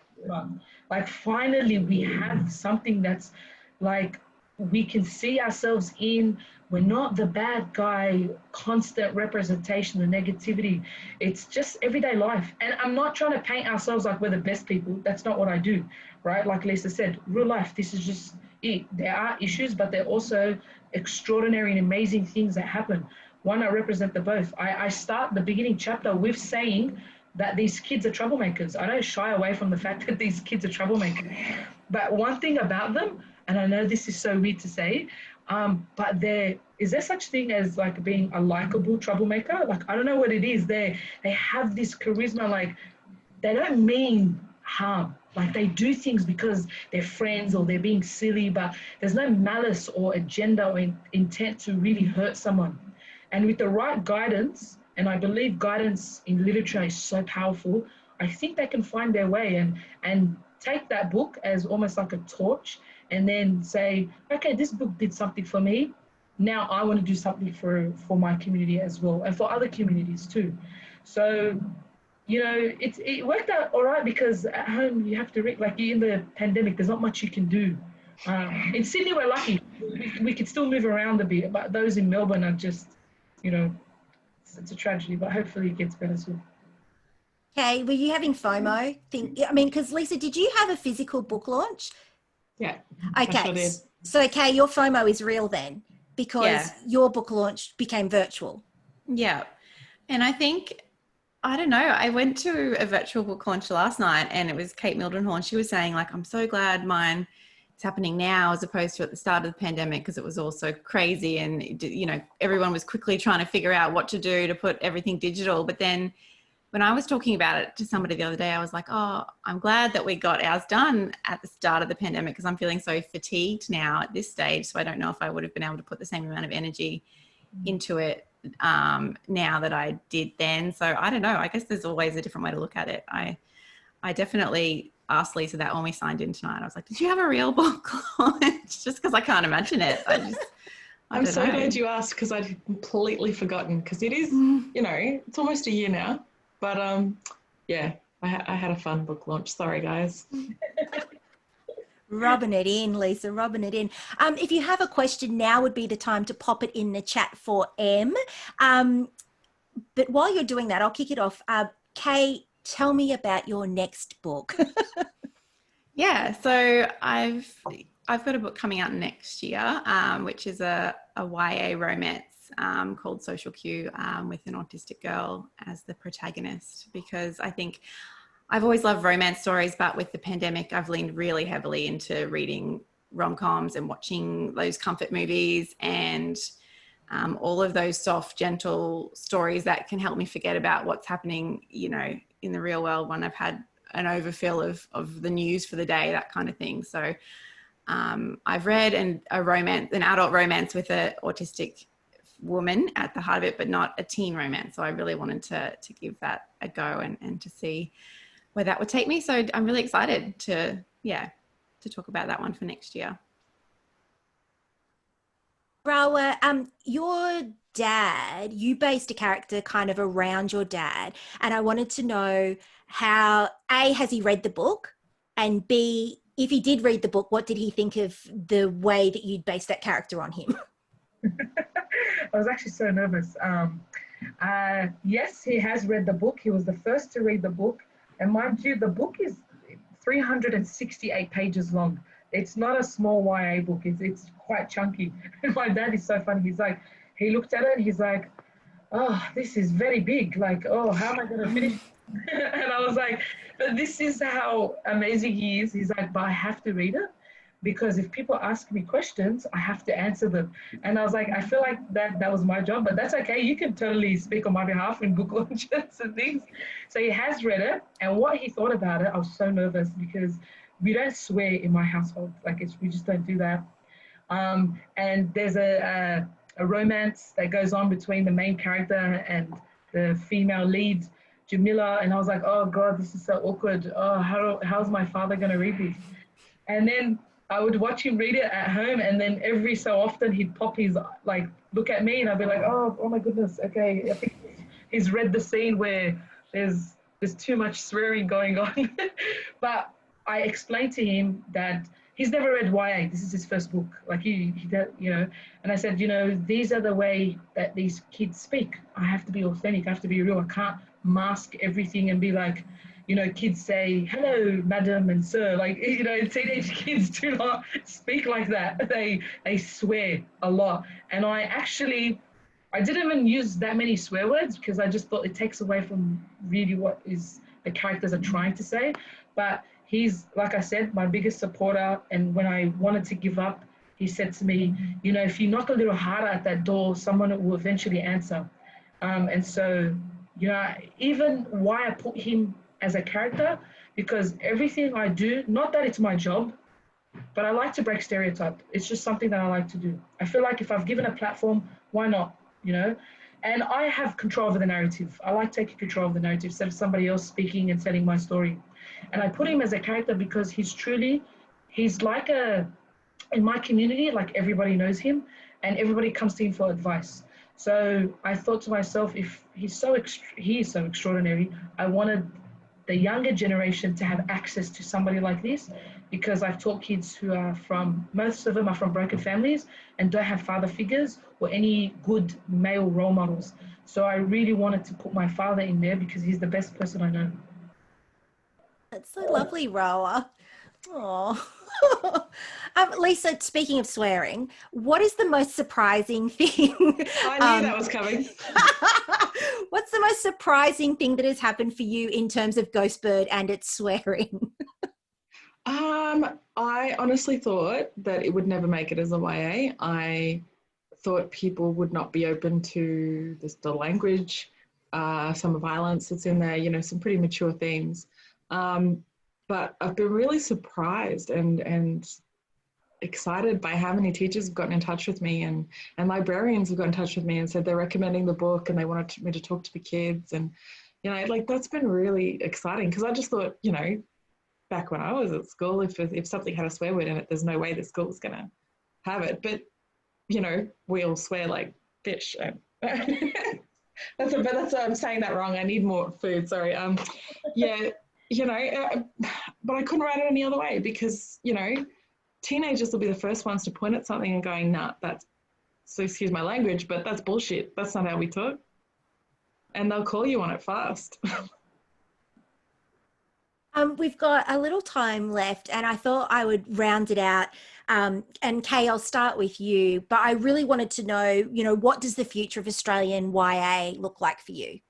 Like, finally, we have something that's like we can see ourselves in. We're not the bad guy, constant representation, the negativity. It's just everyday life. And I'm not trying to paint ourselves like we're the best people. That's not what I do, right? Like Lisa said, real life, this is just it. There are issues, but there are also extraordinary and amazing things that happen. Why not represent the both? I start the beginning chapter with saying that these kids are troublemakers. I don't shy away from the fact that these kids are troublemakers. But one thing about them, and I know this is so weird to say, but is there such thing as like being a likable troublemaker? Like, I don't know what it is. They have this charisma, like they don't mean harm. Like they do things because they're friends or they're being silly, but there's no malice or agenda or intent to really hurt someone. And with the right guidance, and I believe guidance in literature is so powerful, I think they can find their way and take that book as almost like a torch and then say, okay, this book did something for me. Now I want to do something for my community as well and for other communities too. So, it worked out all right because at home you have to read, like in the pandemic, there's not much you can do. In Sydney, we're lucky. We could still move around a bit, but those in Melbourne are just, it's a tragedy, but hopefully it gets better soon. Okay, were you having FOMO? Because Lisa, did you have a physical book launch? Yeah. Okay, so your FOMO is real then, because your book launch became virtual. Yeah, and I think I don't know. I went to a virtual book launch last night, and it was Kate Mildenhall, and she was saying, like, I'm so glad mine is happening now as opposed to at the start of the pandemic, because it was all so crazy, and, you know, everyone was quickly trying to figure out what to do to put everything digital. But then when I was talking about it to somebody the other day, I was like, oh, I'm glad that we got ours done at the start of the pandemic, because I'm feeling so fatigued now at this stage. So I don't know if I would have been able to put the same amount of energy into it now that I did then. So I don't know. I guess there's always a different way to look at it. I definitely asked Lisa that when we signed in tonight. I was like, did you have a real book launch? Just because I can't imagine it. I'm so glad you asked, because I'd completely forgotten, because it is, you know, it's almost a year now. But yeah, I had a fun book launch. Sorry, guys. Rubbing it in, Lisa, rubbing it in. If you have a question, now would be the time to pop it in the chat for M. But while you're doing that, I'll kick it off. Kay, tell me about your next book. Yeah, so I've got a book coming out next year, which is a YA romance called Social Cue, with an autistic girl as the protagonist, because I think I've always loved romance stories, but with the pandemic, I've leaned really heavily into reading rom-coms and watching those comfort movies and all of those soft, gentle stories that can help me forget about what's happening, you know, in the real world when I've had an overfill of the news for the day, that kind of thing. So I've read an adult romance with an autistic woman at the heart of it, but not a teen romance. So I really wanted to give that a go and to see where that would take me. So I'm really excited to talk about that one for next year. Rawah, your dad, you based a character kind of around your dad. And I wanted to know how, A, has he read the book? And B, if he did read the book, what did he think of the way that you'd based that character on him? I was actually so nervous. Yes, he has read the book. He was the first to read the book. And mind you, the book is 368 pages long. It's not a small YA book. It's quite chunky. My dad is so funny. He's like, he looked at it and he's like, oh, this is very big. Like, oh, how am I going to finish? And I was like, but this is how amazing he is. He's like, but I have to read it, because if people ask me questions, I have to answer them. And I was like, I feel like that was my job, but that's okay. You can totally speak on my behalf in book launches and things. So he has read it, and what he thought about it, I was so nervous because we don't swear in my household. Like, we just don't do that. And there's a romance that goes on between the main character and the female lead, Jamila. And I was like, oh God, this is so awkward. Oh, how's my father going to read this? And then I would watch him read it at home, and then every so often he'd pop his, like, look at me, and I'd be like, oh my goodness, okay, I think he's read the scene where there's too much swearing going on. But I explained to him that he's never read YA. This is his first book. Like, he you know, and I said, you know, these are the way that these kids speak. I have to be authentic. I have to be real. I can't mask everything and be like, you know, kids say, hello, madam and sir. Like, you know, teenage kids do not speak like that. They swear a lot. And I didn't even use that many swear words, because I just thought it takes away from really what is the characters are trying to say. But he's, like I said, my biggest supporter. And when I wanted to give up, he said to me, you know, if you knock a little harder at that door, someone will eventually answer. And so, you know, even why I put him as a character, because everything I do, not that it's my job, but I like to break stereotype. It's just something that I like to do. I feel like if I've given a platform, why not, you know? And I have control over the narrative. I like taking control of the narrative instead of somebody else speaking and telling my story. And I put him as a character because he's like in my community, like, everybody knows him and everybody comes to him for advice. So I thought to myself, if he is so extraordinary, I wanted the younger generation to have access to somebody like this, because I've taught kids who are most of them are from broken families and don't have father figures or any good male role models. So I really wanted to put my father in there because he's the best person I know. That's so lovely, Rawah. Oh. Lisa, speaking of swearing, what is the most surprising thing? I knew that was coming. What's the most surprising thing that has happened for you in terms of Ghostbird and its swearing? I honestly thought that it would never make it as a YA. I thought people would not be open to the language, some violence that's in there, you know, some pretty mature themes. But I've been really surprised and excited by how many teachers have gotten in touch with me, and librarians have got in touch with me and said they're recommending the book and they wanted me to talk to the kids. And, you know, like, that's been really exciting, because I just thought, you know, back when I was at school, if something had a swear word in it, there's no way the school was going to have it. But, you know, we all swear like fish. I'm saying that wrong. I need more food. Sorry. Yeah, you know, but I couldn't write it any other way, because, you know, teenagers will be the first ones to point at something and going, nah, so excuse my language, but that's bullshit. That's not how we talk. And they'll call you on it fast. We've got a little time left, and I thought I would round it out. And Kay, I'll start with you, but I really wanted to know, you know, what does the future of Australian YA look like for you?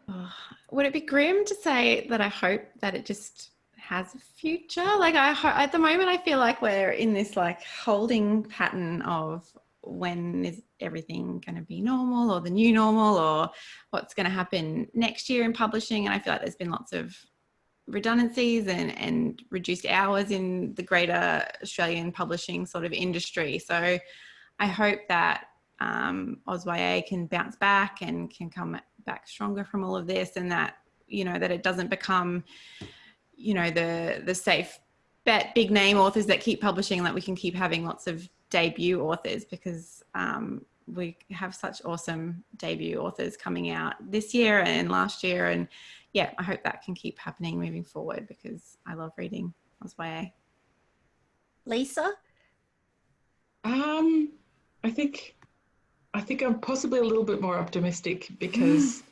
Oh, would it be grim to say that I hope that it just has a future? Like, at the moment, I feel like we're in this like holding pattern of when is everything going to be normal, or the new normal, or what's going to happen next year in publishing. And I feel like there's been lots of redundancies and reduced hours in the greater Australian publishing sort of industry. So I hope that AusYA can bounce back and can come back stronger from all of this, and that, you know, that it doesn't become, you know, the safe bet big name authors that keep publishing, that we can keep having lots of debut authors, because we have such awesome debut authors coming out this year and last year. And yeah, I hope that can keep happening moving forward, because I love reading AusYA. Lisa? I think I'm possibly a little bit more optimistic, because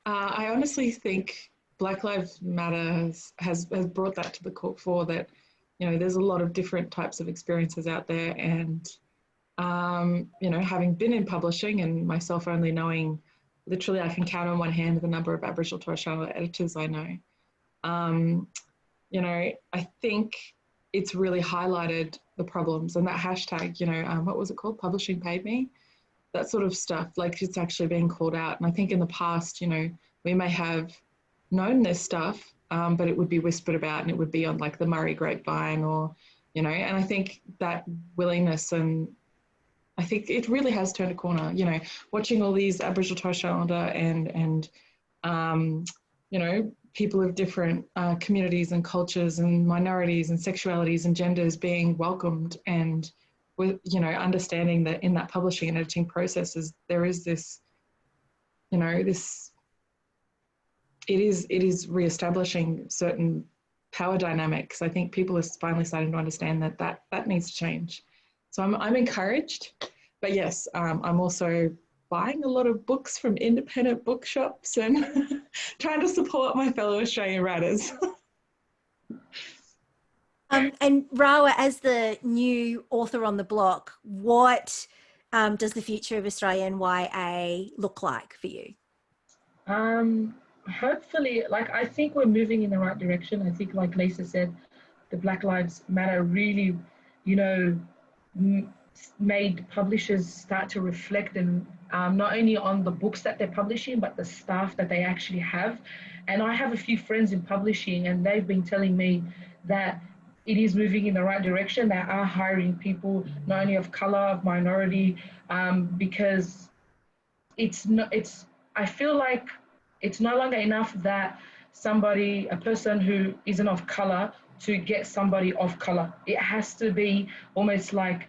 I honestly think Black Lives Matter has brought that to the fore, that, you know, there's a lot of different types of experiences out there. And, you know, having been in publishing and myself only knowing, literally I can count on one hand the number of Aboriginal Torres Strait Islander editors I know, you know, I think it's really highlighted the problems, and that hashtag, you know, what was it called? Publishing Paid Me? That sort of stuff, like, it's actually being called out. And I think in the past, you know, we may have known this stuff, but it would be whispered about, and it would be on like the Murray grapevine, or, you know, and I think that willingness, and I think it really has turned a corner, you know, watching all these Aboriginal Torres Strait Islander and you know, people of different communities and cultures and minorities and sexualities and genders being welcomed, and with, you know, understanding that in that publishing and editing processes, there is this, you know, this, it is reestablishing certain power dynamics. I think people are finally starting to understand that needs to change. So I'm encouraged, but yes, I'm also buying a lot of books from independent bookshops and trying to support my fellow Australian writers. And Rawah, as the new author on the block, what does the future of Australian YA look like for you? Hopefully, like, I think we're moving in the right direction. I think, like Lisa said, the Black Lives Matter really, you know, made publishers start to reflect, and not only on the books that they're publishing, but the staff that they actually have. And I have a few friends in publishing, and they've been telling me that it is moving in the right direction. They are hiring people not only of color, of minority, because I feel like it's no longer enough that a person who isn't of color, to get somebody of color. It has to be almost like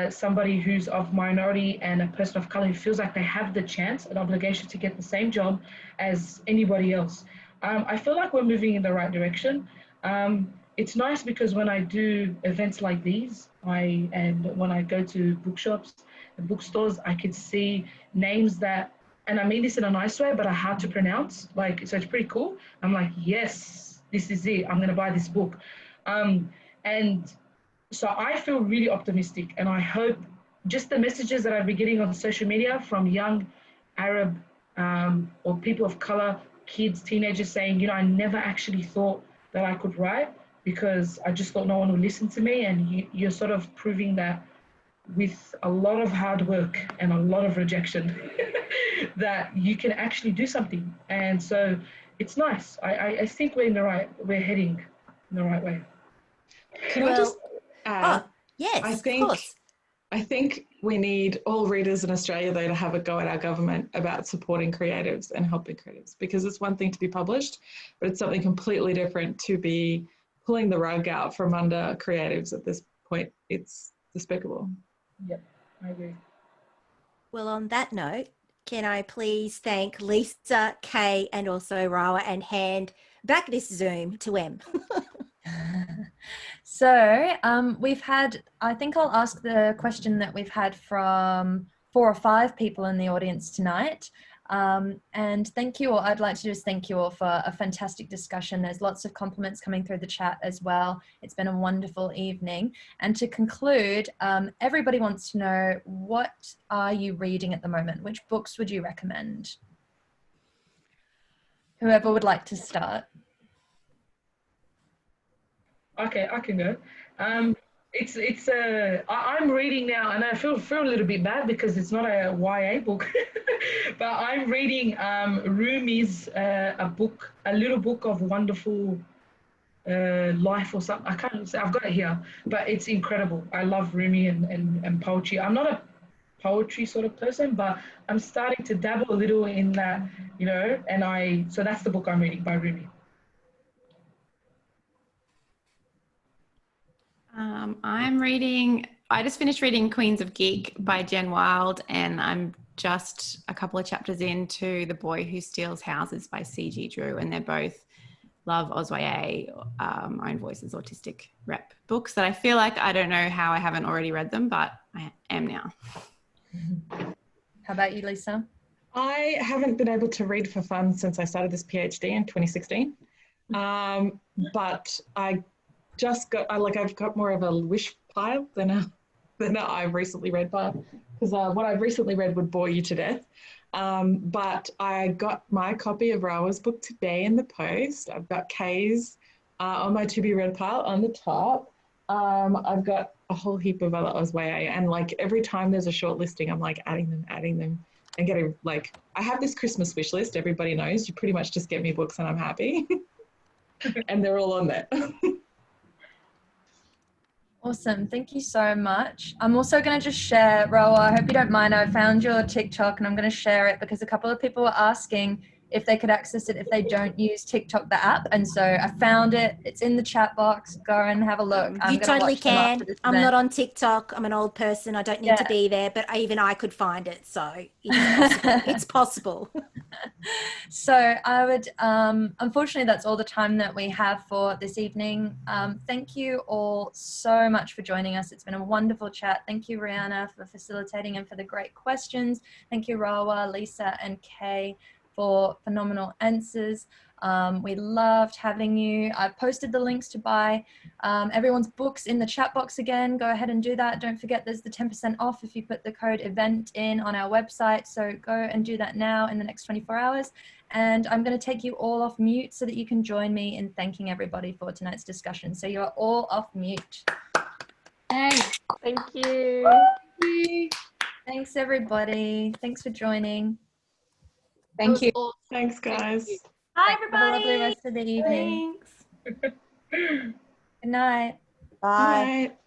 somebody who's of minority and a person of color who feels like they have the chance, an obligation to get the same job as anybody else. I feel like we're moving in the right direction. It's nice because when I do events like these, and when I go to bookshops and bookstores, I can see names that, and I mean this in a nice way, but are hard to pronounce. Like, so it's pretty cool. I'm like, yes, this is it. I'm going to buy this book. And so I feel really optimistic, and I hope just the messages that I've been getting on social media from young Arab or people of color, kids, teenagers saying, you know, I never actually thought that I could write because I just thought no one would listen to me. And you're sort of proving that with a lot of hard work and a lot of rejection that you can actually do something. And so it's nice. I think we're heading in the right way. Can I just add? Oh, yes, I of think course. I think we need all readers in Australia, though, to have a go at our government about supporting creatives and helping creatives, because it's one thing to be published, but it's something completely different to be pulling the rug out from under creatives at this point. It's despicable. Yep, I agree. Well, on that note, can I please thank Lisa, Kay, and also Rawah, and hand back this Zoom to Em. So we've had, I think I'll ask the question that we've had from 4 or 5 people in the audience tonight. And thank you all. I'd like to just thank you all for a fantastic discussion. There's lots of compliments coming through the chat as well. It's been a wonderful evening. And to conclude, everybody wants to know, what are you reading at the moment? Which books would you recommend? Whoever would like to start. Okay, I can go. I'm reading now, and I feel a little bit bad because it's not a YA book, but I'm reading Rumi's a little book of wonderful life or something. I can't say, I've got it here, but it's incredible. I love Rumi and poetry. I'm not a poetry sort of person, but I'm starting to dabble a little in that, you know, so that's the book I'm reading by Rumi. I just finished reading Queens of Geek by Jen Wilde, and I'm just a couple of chapters into The Boy Who Steals Houses by C.G. Drew, and they're both Love Oswaye, Own Voices Autistic Rep books that I feel like I don't know how I haven't already read them, but I am now. How about you, Lisa? I haven't been able to read for fun since I started this PhD in 2016, but I've got more of a wish pile than I've recently read pile, because what I've recently read would bore you to death. But I got my copy of Rawah's book today in the post. I've got Kay's on my to be read pile on the top. I've got a whole heap of other Oswaye, and like every time there's a short listing, I'm like adding them, and getting like, I have this Christmas wish list. Everybody knows you pretty much just get me books and I'm happy, and they're all on there. Awesome. Thank you so much. I'm also going to just share, Rawah, I hope you don't mind. I found your TikTok and I'm going to share it because a couple of people were asking if they could access it if they don't use TikTok, the app. And so I found it. It's in the chat box. Go and have a look. You totally can. I'm not on TikTok. I'm an old person. I don't need to be there, but even I could find it. So it's possible. It's possible. So I would, unfortunately, that's all the time that we have for this evening. Thank you all so much for joining us. It's been a wonderful chat. Thank you, Rhianna, for facilitating and for the great questions. Thank you, Rawah, Lisa, and Kay, for phenomenal answers. We loved having you. I've posted the links to buy everyone's books in the chat box again. Go ahead and do that. Don't forget there's the 10% off if you put the code EVENT in on our website. So go and do that now in the next 24 hours. And I'm going to take you all off mute so that you can join me in thanking everybody for tonight's discussion. So you are all off mute. Thanks. Thank you. Thanks, everybody. Thanks for joining. Thank you. Thanks, guys. Bye, Have a lovely everybody. rest of the evening. Thanks. Good night. Bye. Bye.